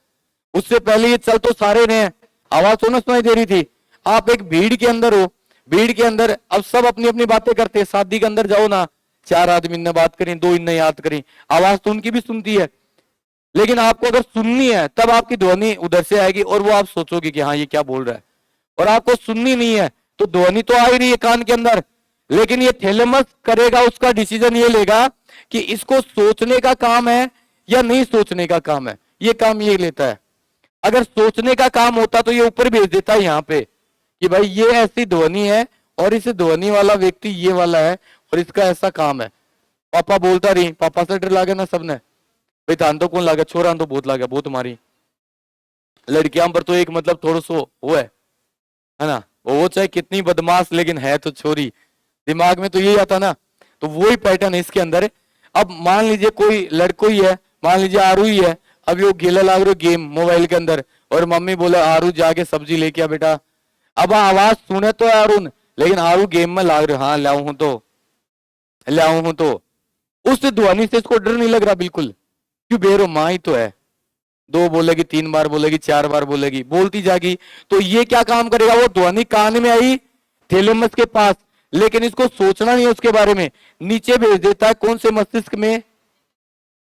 उससे पहले ये चल तो सारे रहे हैं, आवाज तो ना सुनाई दे रही थी। आप एक भीड़ के अंदर हो, भीड़ के अंदर अब सब अपनी अपनी बातें करते हैं। शादी के अंदर जाओ ना, चार आदमी ने बात करी, दो इनने याद करी, आवाज तो उनकी भी सुनती है, लेकिन आपको अगर सुननी है तब आपकी ध्वनि उधर से आएगी, और वो आप सोचोगे कि हाँ ये क्या बोल रहा है। और आपको सुननी नहीं है तो ध्वनि तो आ ही रही है कान के अंदर, लेकिन ये थैलेमस करेगा, उसका डिसीजन ये लेगा कि इसको सोचने का काम है या नहीं सोचने का काम है, ये काम ये लेता है। अगर सोचने का काम होता तो ये ऊपर भेज देता है यहाँ पे कि भाई ये ऐसी ध्वनि है और इस ध्वनि वाला व्यक्ति ये वाला है और इसका ऐसा काम है। पापा बोलता रही, पापा से डर लागे ना सबने, भाई धान तो कौन लागे, छोरा तो बहुत लागे, बहुत मारी। लड़कियां पर तो एक मतलब थोड़ा सो वो है ना, वो चाहे कितनी बदमाश लेकिन है तो छोरी, दिमाग में तो यही आता ना। तो वही पैटर्न है इसके अंदर। अब मान लीजिए कोई लड़को ही है, मान लीजिए आरू ही है, अब वो गेला लाग रहे गेम मोबाइल के अंदर, और मम्मी बोले आरू जाके सब्जी लेके आ बेटा। अब आवाज सुने तो अरुण, लेकिन आरू गेम में लाग रहे, हाँ लाऊ हूं तो, लाऊ हूं तो। उस ध्वनि से इसको डर नहीं लग रहा बिल्कुल, क्यों बेरो माँ ही तो है, दो बोलेगी, तीन बार बोलेगी, चार बार बोलेगी, बोलती जाएगी। तो ये क्या काम करेगा, वो ध्वनि कान में आई थैलेमस के पास, लेकिन इसको सोचना नहीं है उसके बारे में, नीचे भेज देता है। कौन से मस्तिष्क में?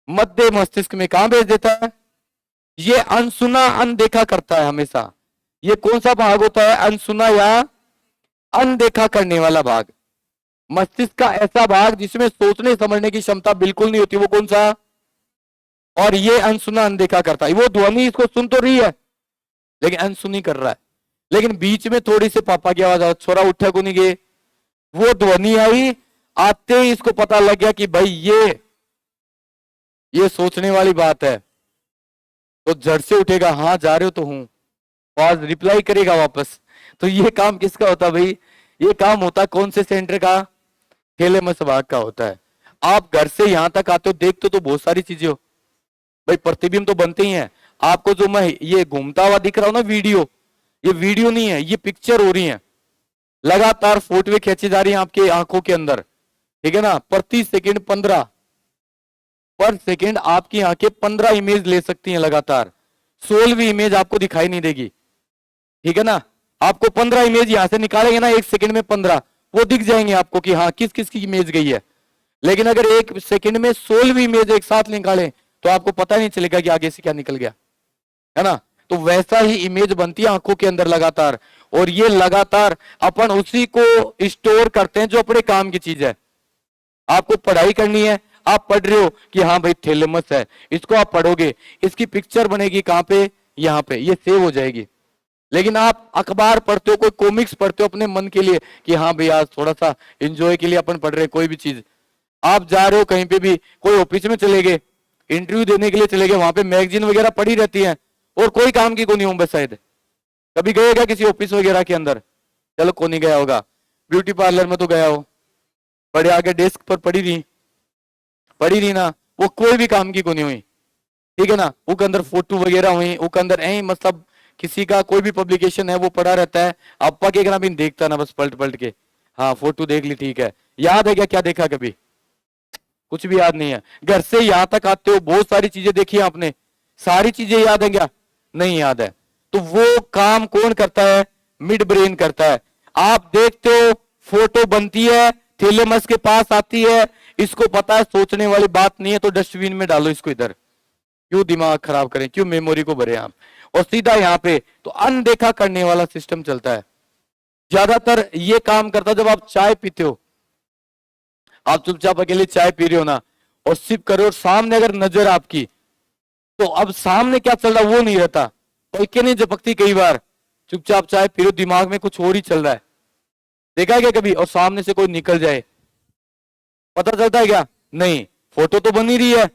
मध्य मस्तिष्क में। कहां भेज देता है? ये अनसुना अनदेखा करता है हमेशा। ये कौन सा भाग होता है? अनसुना या अनदेखा करने वाला भाग। मस्तिष्क का ऐसा भाग जिसमें सोचने समझने की क्षमता बिल्कुल नहीं होती, वो कौन सा? और ये अनसुना अनदेखा करता है। वो ध्वनि इसको सुन तो रही है लेकिन अनसुनी कर रहा है, लेकिन बीच में थोड़ी सी पापा की आवाज, छोरा उठे को नहीं गए, वो ध्वनि आई, आते ही इसको पता लग गया कि भाई ये सोचने वाली बात है, तो झट से उठेगा, हाँ जा रहे हो तो हूं, आवाज रिप्लाई करेगा वापस। तो ये काम किसका होता है भाई? ये काम होता कौन से सेंटर का? थैलेमस भाग का होता है। आप घर से यहां तक आते हो, देखते तो बहुत सारी चीजें हो भाई, प्रतिबिंब तो बनते ही हैं। आपको जो मैं ये घूमता हुआ दिख रहा हूं ना वीडियो, ये वीडियो नहीं है, ये पिक्चर हो रही है, लगातार फोटोएं खींची जा रही है आपके आंखों के अंदर, ठीक है ना। प्रति सेकंड 15 पर सेकंड आपकी आंखें 15 इमेज ले सकती हैं लगातार, 16वीं इमेज आपको दिखाई नहीं देगी, ठीक है ना। आपको 15 इमेज यहां से निकालेंगे ना एक सेकंड में 15, वो दिख जाएंगे आपको कि हाँ किस किस की इमेज गई है। लेकिन अगर एक सेकंड में 16 इमेज एक साथ निकालें तो आपको पता नहीं चलेगा कि आगे से क्या निकल गया, है ना। तो वैसा ही इमेज बनती है आंखों के अंदर लगातार, और ये लगातार अपन उसी को स्टोर करते हैं जो अपने काम की चीज है। आपको पढ़ाई करनी है, आप पढ़ रहे हो कि हाँ भाई थैलेमस है, इसको आप पढ़ोगे, इसकी पिक्चर बनेगी कहां पे, यहाँ पे, ये सेव हो जाएगी। लेकिन आप अखबार पढ़ते हो, कोई कॉमिक्स पढ़ते हो अपने मन के लिए कि हाँ भाई आज थोड़ा सा एंजॉय के लिए अपन पढ़ रहे हैं कोई भी चीज। आप जा रहे हो कहीं पे भी, कोई ऑफिस में चले गए, इंटरव्यू देने के लिए चले गए, वहां पे मैगजीन वगैरह पड़ी रहती है और कोई काम की को नहीं होंगे शायद। कभी गए क्या किसी ऑफिस वगैरह के अंदर? चलो कौन नहीं गया होगा। ब्यूटी पार्लर में तो गया हो, बड़े आगे डेस्क पर पड़ी रही ना, वो कोई भी काम की को नहीं हुई, ठीक है ना। वो के अंदर फोटो वगैरह हुई, वो के अंदर मतलब किसी का कोई भी पब्लिकेशन है वो पड़ा रहता है, आपा के भी देखता ना, बस पलट पलट के हाँ फोटो देख ली, ठीक है। याद है क्या देखा कभी? कुछ भी याद नहीं है। घर से यहां तक आते हो बहुत सारी चीजें देखी है आपने, सारी चीजें याद है क्या? नहीं याद है। तो वो काम कौन करता है? मिड ब्रेन करता है। आप देखते हो फोटो बनती है, थैलेमस के पास आती है, इसको पता है सोचने वाली बात नहीं है तो डस्टबिन में डालो इसको, इधर क्यों दिमाग खराब करें, क्यों मेमोरी को भरे आप, और सीधा यहाँ पे तो अनदेखा करने वाला सिस्टम चलता है। ज्यादातर ये काम करता है जब आप चाय पीते हो, आप चुपचाप अकेले चाय पी रहे हो ना और सिप कर रहे हो, और सामने अगर नजर आपकी, तो अब सामने क्या चल रहा है वो नहीं रहता, पलके नहीं झपकती कई बार, चुपचाप चाय पी रहे हो, दिमाग में कुछ और ही चल रहा है। देखा है क्या कभी? और सामने से कोई निकल जाए, पता चलता है क्या? नहीं। फोटो तो बन ही रही है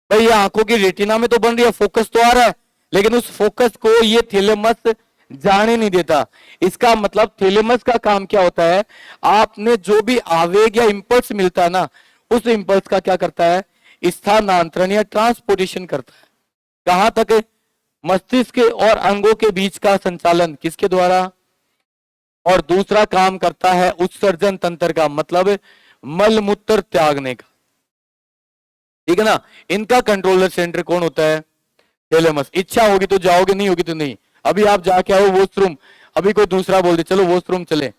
भाई, ये आंखों की रेटिना में तो बन रही है, फोकस तो आ रहा है, लेकिन उस फोकस को ये थैलेमस जाने नहीं देता। इसका मतलब थैलेमस का काम क्या होता है, आपने जो भी आवेग या इंपल्स मिलता है ना, उस इंपल्स का क्या करता है? स्थानांतरण या ट्रांसपोर्टेशन करता है। कहां तक? मस्तिष्क और अंगों के बीच का संचालन किसके द्वारा? और दूसरा काम करता है उत्सर्जन तंत्र का, मतलब मल मूत्र त्यागने का, ठीक है ना। इनका कंट्रोलर सेंटर कौन होता है? थैलेमस। इच्छा होगी तो जाओगे, नहीं होगी तो नहीं। अभी आप जाके आओ वॉशरूम, अभी कोई दूसरा बोल दे चलो वॉशरूम चले,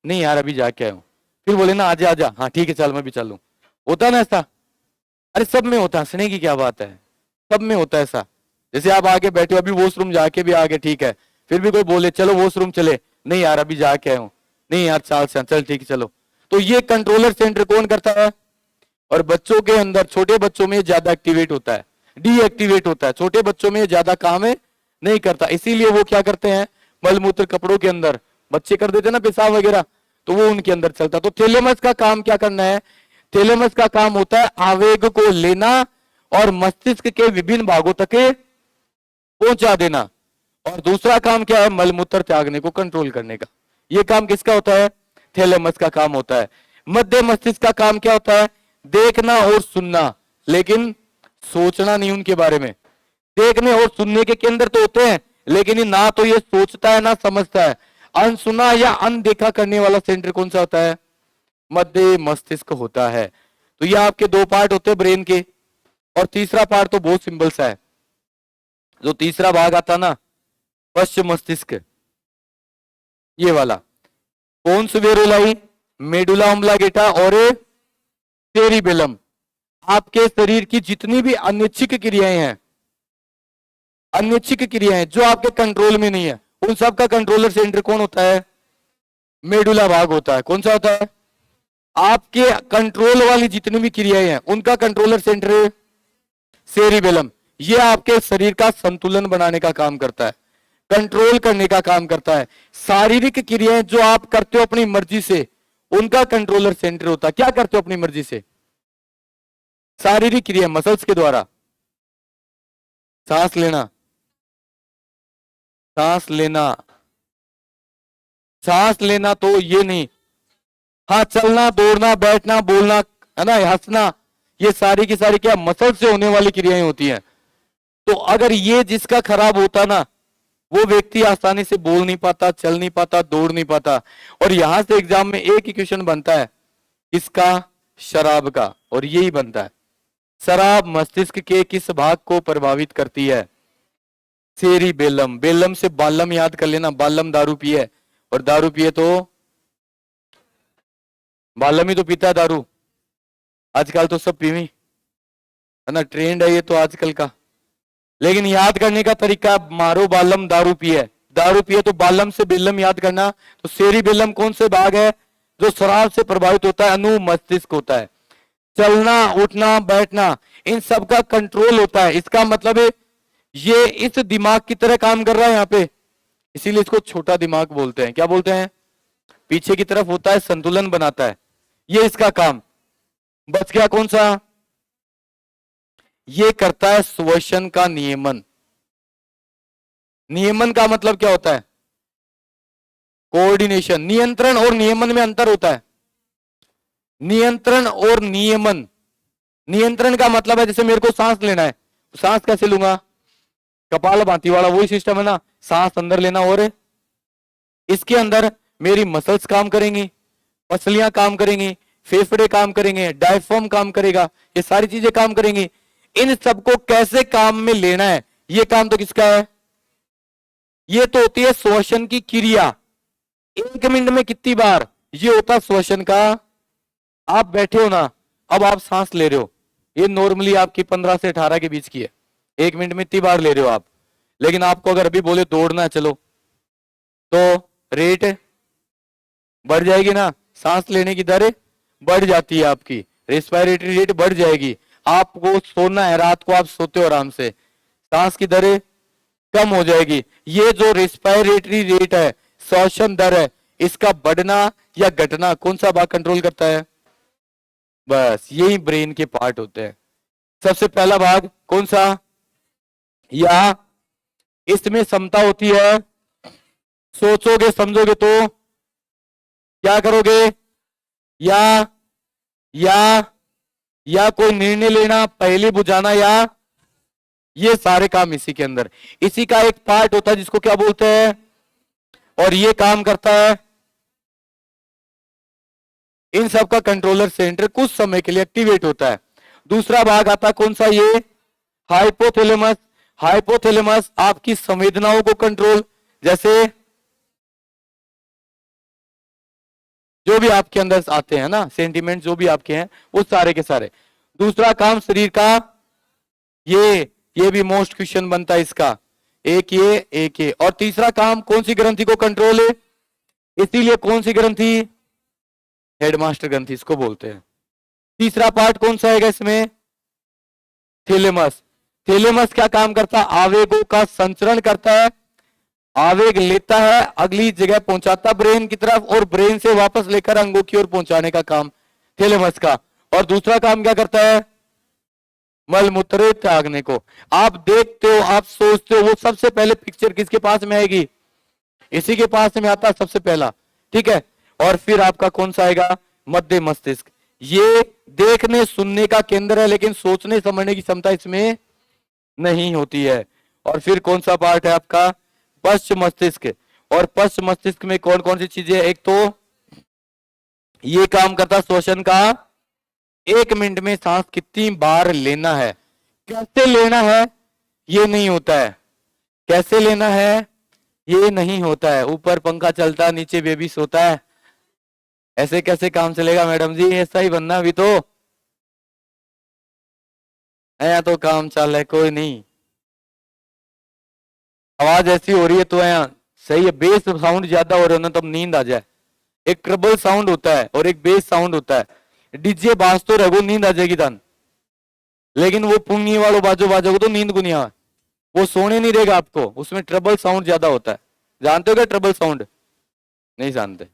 नहीं यार अभी जाके आयो, फिर बोले ना आजा आजा, हाँ ठीक है चल मैं भी चलूं, होता है ना ऐसा? अरे सब में होता है, हंसने की क्या बात है, सब में होता है ऐसा। जैसे आप आगे बैठे हो, अभी वॉशरूम जाके भी आगे, ठीक है, फिर भी कोई बोले चलो वॉशरूम चले, नहीं यार अभी जाके आयो, नहीं यार चल ठीक है चलो। तो ये कंट्रोलर सेंटर कौन करता है? और बच्चों के अंदर, छोटे बच्चों में ज्यादा एक्टिवेट होता है, डीएक्टिवेट होता है, छोटे बच्चों में ज्यादा काम है नहीं करता। इसीलिए वो क्या करते हैं, मलमूत्र कपड़ों के अंदर बच्चे कर देते ना पेशाब वगैरह, तो वो उनके अंदर चलता। तो थैलेमस का काम क्या करना है? थैलेमस का काम होता है आवेग को लेना और मस्तिष्क के विभिन्न भागों तक पहुंचा देना, और दूसरा काम क्या है? मलमूत्र त्यागने को कंट्रोल करने का। यह काम किसका होता है? थैलेमस का काम होता है। मध्य मस्तिष्क का काम क्या होता है? देखना और सुनना, लेकिन सोचना नहीं उनके बारे में। देखने और सुनने के केंद्र तो होते हैं, लेकिन ये ना तो ये सोचता है ना समझता है। अनसुना या अनदेखा करने वाला सेंटर कौन सा होता है? मध्य मस्तिष्क होता है। तो ये आपके दो पार्ट होते हैं ब्रेन के, और तीसरा पार्ट तो बहुत सिंपल सा है। जो तीसरा भाग आता ना, पश्चिम मस्तिष्क, ये वाला, कौन सुवेरुलाई, मेडुला ऑब्लांगेटा और सेरिबेलम। आपके शरीर की जितनी भी अनैच्छिक क्रियाएं हैं, अनैच्छिक क्रियाएं जो आपके कंट्रोल में नहीं है, उन सब का कंट्रोलर सेंटर कौन होता है? मेडुला भाग होता है। कौन सा होता है? आपके कंट्रोल वाली जितनी भी क्रियाएं हैं उनका कंट्रोलर सेंटर है सेरिबेलम। ये आपके शरीर का संतुलन बनाने का काम करता है, कंट्रोल करने का काम करता है। शारीरिक क्रियाएं जो आप करते हो अपनी मर्जी से, उनका कंट्रोलर सेंटर होता है। क्या करते हो अपनी मर्जी से? शारीरिक क्रिया, मसल्स के द्वारा, सांस लेना, सांस लेना, सांस लेना तो ये नहीं, हाँ चलना, दौड़ना, बैठना, बोलना, है ना, हंसना, ये सारी की सारी क्या मसल से होने वाली क्रियाएं होती हैं। तो अगर ये जिसका खराब होता ना, वो व्यक्ति आसानी से बोल नहीं पाता, चल नहीं पाता, दौड़ नहीं पाता। और यहां से एग्जाम में एक ही क्वेश्चन बनता है, इसका, शराब का, और यही बनता है, शराब मस्तिष्क के किस भाग को प्रभावित करती है? सेरिबेलम। बेलम से बालम याद कर लेना, बालम दारू पिए, और दारू पिए तो बालम ही तो पीता है दारू, आजकल तो सब पीवी है ना, ट्रेंड है ये तो आजकल का। लेकिन याद करने का तरीका, मारो बालम दारू पिए, दारू पिए तो बालम से बेलम याद करना। तो सेरी बेलम कौन से भाग है जो शराब से प्रभावित होता है? अनु मस्तिष्क होता है। चलना उठना बैठना इन सब का कंट्रोल होता है। इसका मतलब है ये इस दिमाग की तरह काम कर रहा है यहाँ पे, इसीलिए इसको छोटा दिमाग बोलते हैं। क्या बोलते हैं? पीछे की तरफ होता है, संतुलन बनाता है, ये इसका काम। बच गया कौन सा? ये करता है श्वसन का नियमन। नियमन का मतलब क्या होता है? कोऑर्डिनेशन। नियंत्रण और नियमन में अंतर होता है। नियंत्रण और नियमन, नियंत्रण का मतलब है जैसे मेरे को सांस लेना है, सांस कैसे लूंगा? कपाल भाती वाला वही सिस्टम है ना, सांस अंदर लेना और इसके अंदर मेरी मसल्स काम करेंगी, पसलियां काम करेंगी, फेफड़े काम करेंगे, डायफ्राम काम करेगा, ये सारी चीजें काम करेंगी। इन सबको कैसे काम में लेना है, ये काम तो किसका है? ये तो होती है श्वसन की क्रिया। 1 मिनट में कितनी बार, ये होता है श्वसन का। आप बैठे हो ना, अब आप सांस ले रहे हो, ये नॉर्मली आपकी 15 से 18 के बीच की है। 1 मिनट में इतनी बार ले रहे हो आप। लेकिन आपको अगर अभी बोले दौड़ना है चलो, तो रेट बढ़ जाएगी ना, सांस लेने की दर बढ़ जाती है, आपकी रेस्पिरेटरी रेट बढ़ जाएगी। आपको सोना है, रात को आप सोते हो आराम से, सांस की दर कम हो जाएगी। ये जो रेस्पिरेटरी रेट है, श्वसन दर है, इसका बढ़ना या घटना कौन सा भाग कंट्रोल करता है? बस यही ब्रेन के पार्ट होते हैं। सबसे पहला भाग कौन सा? या इसमें क्षमता होती है, सोचोगे समझोगे तो क्या करोगे? या या कोई निर्णय लेना, पहले बुझाना, या ये सारे काम इसी के अंदर। इसी का एक पार्ट होता है जिसको क्या बोलते हैं, और ये काम करता है। इन सब का कंट्रोलर सेंटर कुछ समय के लिए एक्टिवेट होता है। दूसरा भाग आता है कौन सा? ये हाइपोथैलेमस। हाइपोथैलेमस आपकी संवेदनाओं को कंट्रोल, जैसे जो भी आपके अंदर आते हैं ना, सेंटिमेंट जो भी आपके हैं, वो सारे के सारे। दूसरा काम शरीर का, ये भी मोस्ट क्वेश्चन बनता है इसका, एक ये। और तीसरा काम कौन सी ग्रंथि को कंट्रोल है? इसीलिए कौन सी ग्रंथि? हेडमास्टर ग्रंथि इसको बोलते हैं। तीसरा पार्ट कौन सा है इसमें? थैलेमस। थैलेमस क्या काम करता है? आवेगों का संचरण करता है, आवेग लेता है, अगली जगह पहुंचाता ब्रेन की तरफ, और ब्रेन से वापस लेकर अंगों की ओर पहुंचाने का काम थैलेमस का। और दूसरा काम क्या करता है? मल मूत्र त्यागने को। आप देखते हो, आप सोचते हो, वो सबसे पहले पिक्चर किसके पास में आएगी? इसी के पास में आता है सबसे पहला, ठीक है। और फिर आपका कौन सा आएगा? मध्य मस्तिष्क। ये देखने सुनने का केंद्र है, लेकिन सोचने समझने की क्षमता इसमें नहीं होती है। और फिर कौन सा पार्ट है आपका? पश्च मस्तिष्क। और पश्च मस्तिष्क में कौन कौन सी चीजें? एक तो ये काम करता श्वसन का, 1 मिनट में सांस कितनी बार लेना है, कैसे लेना है ये नहीं होता है, कैसे लेना है ये नहीं होता है। ऊपर पंखा चलता है, नीचे बेबी सोता है, ऐसे कैसे काम चलेगा मैडम जी? ऐसा ही बनना भी तो है, तो काम चल रहा है, कोई नहीं। आवाज ऐसी हो रही है तो यहाँ सही है, बेस साउंड ज्यादा हो रहा है ना, तब नींद आ जाए। एक ट्रबल साउंड होता है और एक बेस साउंड होता है। डीजे बाज तो रहो, नींद आ जाएगी तन, लेकिन वो पुंगी वालों बाजो बाजोगे तो नींद को नहीं आ, वो सोने नहीं देगा आपको, उसमें ट्रबल साउंड ज्यादा होता है। जानते हो क्या ट्रबल साउंड? नहीं जानते।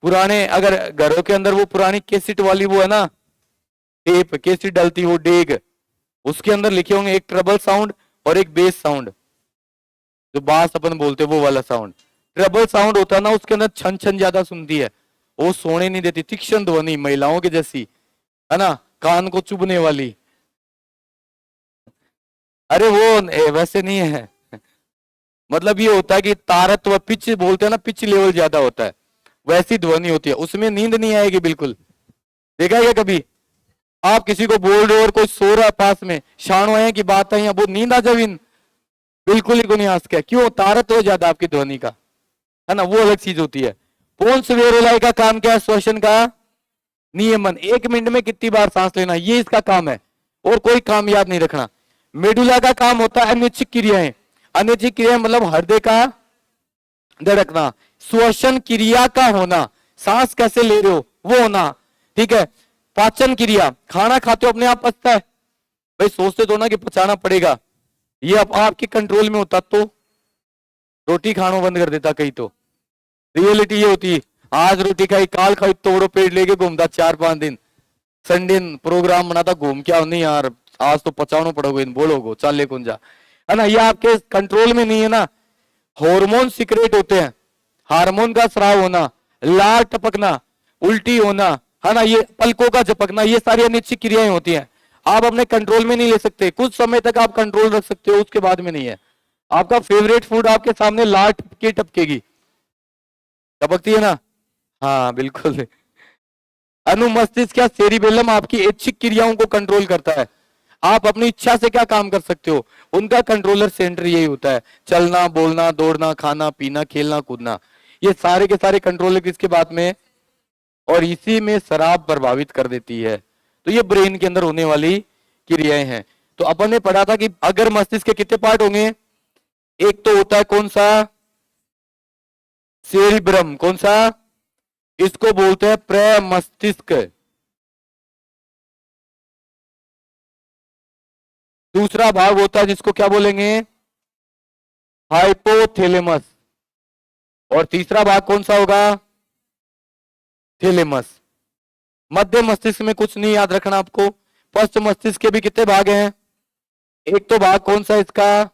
पुराने अगर घरों के अंदर वो पुरानी कैसेट वाली वो है ना, टेप कैसेट डलती, वो डेग, उसके अंदर लिखे होंगे एक ट्रबल साउंड और एक बेस साउंड, जो बास अपन बोलते हैं वो वाला साउंड। ट्रबल साउंड होता है ना, उसके अंदर छन छन ज्यादा सुनती है, वो सोने नहीं देती, तीक्ष्ण ध्वनि महिलाओं की जैसी है ना, कान को चुभने वाली। अरे वो वैसे नहीं है, मतलब ये होता है कि तारत्व पिच बोलते हैं ना, पिच लेवल ज्यादा होता है, वैसी ध्वनि होती है, उसमें नींद नहीं आएगी बिल्कुल। देखा है कभी आप किसी को बोल रहे हो और कोई सो रहा है पास में, शानो है की बात है, वो नींद आ जाए बिल्कुल ही को नहीं आ सके, क्यों? तारत्व ज्यादा आपकी ध्वनि का है ना, वो अलग चीज होती है। पोन्स वेरोलाई का काम क्या है? श्वसन का नियमन। 1 मिनट में कितनी बार सांस लेना, ये इसका काम है, और कोई काम याद नहीं रखना। मेडुला का काम होता है अनैच्छिक क्रियाएं। अनैच्छिक क्रियाएं मतलब हृदय का धड़कना, श्वसन क्रिया का होना, सांस कैसे ले रहे हो वो होना, ठीक है। पाचन क्रिया, खाना खाते हो अपने आप पचता है, भाई सोचते तो ना कि पचाना पड़ेगा, ये अब आपके कंट्रोल में होता तो रोटी खाना बंद कर देता कहीं। तो रियलिटी ये होती है, आज रोटी खाई काल खाई तोड़ो पेट लेके घूमता 4-5 दिन, संडे प्रोग्राम बनाता घूम क्या नहीं यार, आज तो पचानो पड़ोगे इन बोलोगो चाले कौन जा, है ना। ये आपके कंट्रोल में नहीं है ना। हार्मोन सिक्रेट होते हैं, हार्मोन का स्राव होना, लार टपकना, उल्टी होना, है ना, ये पलकों का झपकना, ये सारी अनिश्चित क्रियाएं होती हैं। आप अपने कंट्रोल में नहीं ले सकते, कुछ समय तक आप कंट्रोल रख सकते हो, उसके बाद में नहीं है। आपका फेवरेट फूड आपके सामने लार टपके टपकेगी, टपकती है ना, हाँ बिल्कुल। अनुमस्तिष्क या सेरिबेलम आपकी ऐच्छिक क्रियाओं को कंट्रोल करता है। आप अपनी इच्छा से क्या काम कर सकते हो, उनका कंट्रोलर सेंटर यही होता है। चलना, बोलना, दौड़ना, खाना पीना, खेलना कूदना, ये सारे के सारे कंट्रोलर किसके बात में, और इसी में शराब प्रभावित कर देती है। तो ये ब्रेन के अंदर होने वाली क्रियाएं हैं। तो अपन ने पढ़ा था कि अगर मस्तिष्क के कितने पार्ट होंगे, एक तो होता है कौन सा, सेरिब्रम, कौन सा, इसको बोलते हैं प्रमस्तिष्क। दूसरा भाग होता है जिसको क्या बोलेंगे, हाइपोथैलेमस, और तीसरा भाग कौन सा होगा, थैलेमस। मध्य मस्तिष्क में कुछ नहीं याद रखना आपको। पश्च मस्तिष्क के भी कितने भाग हैं, एक तो भाग कौन सा इसका,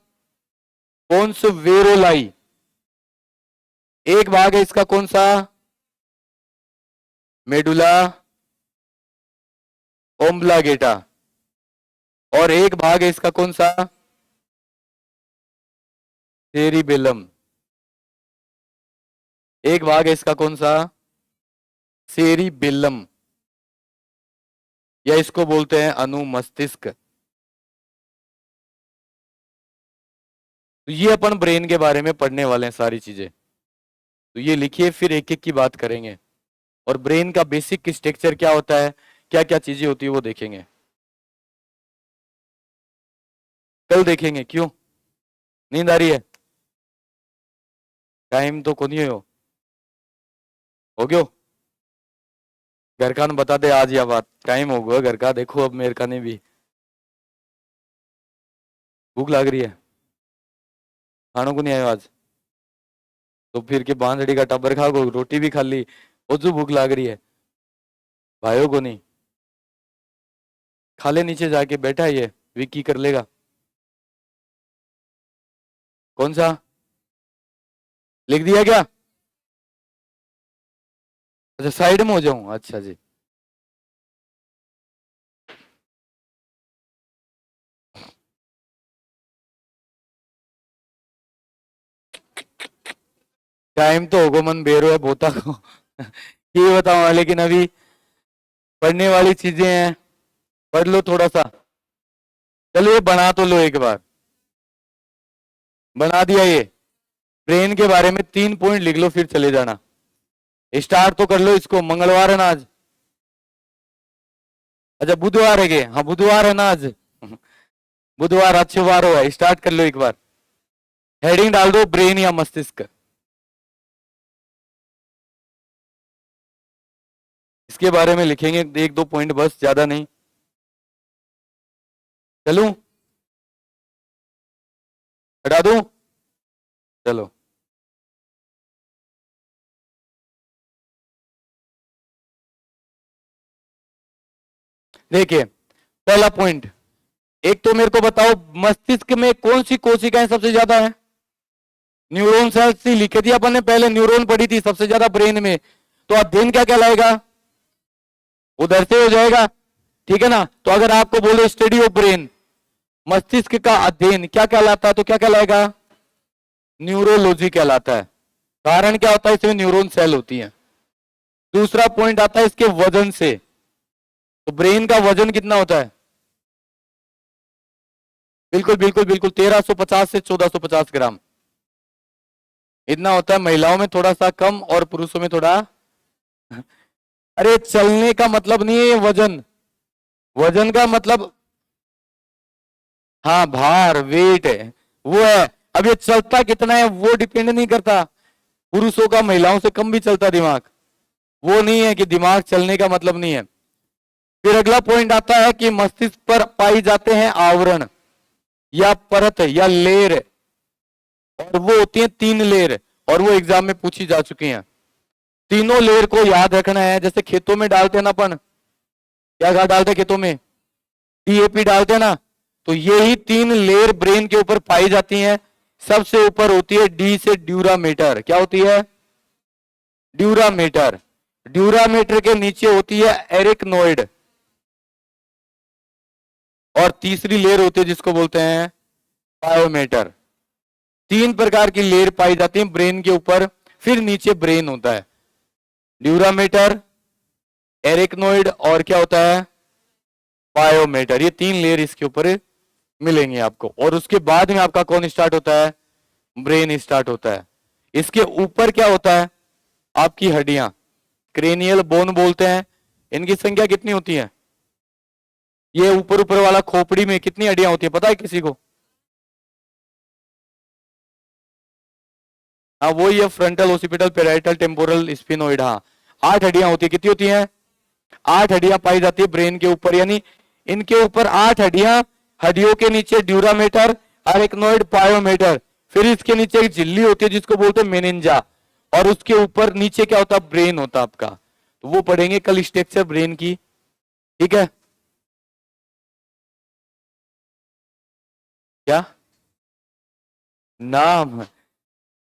पोन्स वेरोलाई, एक भाग है इसका कौन सा, मेडुला ओम्ब्लागेटा, और एक भाग है इसका कौन सा, सेरिबेलम, एक भाग है इसका कौन सा, सेरिबेलम, या इसको बोलते हैं अनुमस्तिष्क। तो ये अपन ब्रेन के बारे में पढ़ने वाले हैं सारी चीजें, तो ये लिखिए, फिर एक एक की बात करेंगे, और ब्रेन का बेसिक स्ट्रक्चर क्या होता है, क्या क्या चीजें होती है वो देखेंगे, कल देखेंगे। क्यों, नींद आ रही है, टाइम तो को नहीं हो गयो, घर का न बता दे आज या बात, टाइम हो गया घर का, देखो अब मेरे का ने भी भूख लग रही है, खानों को नहीं आयो आज, तो फिर के बांधड़ी का टब्बर खा गो, रोटी भी खा ली, वो जो भूख लग रही है, भाइयों को नहीं, खा ले नीचे जाके, बैठा है ये विक्की कर लेगा। कौन सा लिख दिया क्या, अच्छा साइड में हो जाऊं, अच्छा जी। टाइम तो होगो मन बेरो है बोता को ये बताओ, लेकिन अभी पढ़ने वाली चीजें हैं, पढ़ लो थोड़ा सा। चलो ये बना तो लो, एक बार बना दिया ये, ब्रेन के बारे में 3 पॉइंट लिख लो, फिर चले जाना, स्टार्ट तो कर लो इसको। मंगलवार है ना आज, अच्छा बुधवार है, हाँ बुधवार है ना आज बुधवार अच्छे वार हो है, स्टार्ट कर लो एक बार। हेडिंग डाल दो ब्रेन या मस्तिष्क, इसके बारे में लिखेंगे 1-2 पॉइंट बस, ज्यादा नहीं। चलूं, हटा दूं, चलो। देखिए पहला पॉइंट, एक तो मेरे को बताओ मस्तिष्क में कौन सी कोशिकाएं सबसे ज्यादा है, न्यूरॉन सेल्स लिखे थी अपन ने पहले, न्यूरॉन पढ़ी थी सबसे ज्यादा ब्रेन में, तो अध्ययन क्या कहलाएगा, उधर से हो जाएगा, ठीक है ना। तो अगर आपको बोलो स्टडी ऑफ ब्रेन, मस्तिष्क का अध्ययन क्या कहलाता है, तो क्या कहलाएगा, न्यूरोलॉजी कहलाता है। कारण क्या होता है, इसमें न्यूरॉन सेल होती है। दूसरा पॉइंट आता है इसके वजन से, तो ब्रेन का वजन कितना होता है, बिल्कुल बिल्कुल बिल्कुल 1350 से 1450 ग्राम। इतना होता है, महिलाओं में थोड़ा सा कम और पुरुषों में थोड़ा। अरे चलने का मतलब नहीं है ये वजन, वजन का मतलब हाँ भार, वेट है वो है। अब ये चलता कितना है वो डिपेंड नहीं करता, पुरुषों का महिलाओं से कम भी चलता दिमाग, वो नहीं है कि दिमाग चलने का मतलब नहीं है। फिर अगला पॉइंट आता है कि मस्तिष्क पर पाई जाते हैं आवरण या परत या लेयर, और वो होती है 3 लेयर, और वो एग्जाम में पूछी जा चुकी हैं। तीनों लेयर को याद रखना है। जैसे खेतों में डालते हैं ना अपन, क्या खाद डालते हैं खेतों में, डीएपी डालते हैं ना, तो यही 3 लेयर ब्रेन के ऊपर पाई जाती हैं। सबसे ऊपर होती है डी से ड्यूरामेटर, क्या होती है, ड्यूरामेटर। ड्यूरामेटर के नीचे होती है एरिकनोइड, और तीसरी लेयर होती है जिसको बोलते हैं बायोमेटर। 3 प्रकार की लेयर पाई जाती है ब्रेन के ऊपर, फिर नीचे ब्रेन होता है, ड्यूरामेटर, एरिकनोइड और क्या होता है, बायोमेटर। ये 3 लेयर इसके ऊपर मिलेंगे आपको, और उसके बाद में आपका कौन स्टार्ट होता है, ब्रेन स्टार्ट होता है। इसके ऊपर क्या होता है, आपकी हड्डियां, क्रेनियल बोन बोलते हैं। इनकी संख्या कितनी होती है, ये ऊपर ऊपर वाला खोपड़ी में कितनी हड्डियां होती है पता है किसी को, हाँ वही है, frontal, occipital, parietal, temporal, sphenoid. हाँ 8 हड्डियां होती है, कितनी होती हैं, 8 हड्डियां पाई जाती है ब्रेन के ऊपर, यानी इनके ऊपर 8 हड्डियां, हड्डियों के नीचे ड्यूरामेटर, अरेक्नोइड, पायोमेटर, फिर इसके नीचे एक झिल्ली होती है जिसको बोलते हैं मेनिंजा, और उसके ऊपर नीचे क्या होता है, ब्रेन होता है आपका। तो वो पढ़ेंगे कल स्ट्रक्चर ब्रेन की, ठीक है। क्या नाम,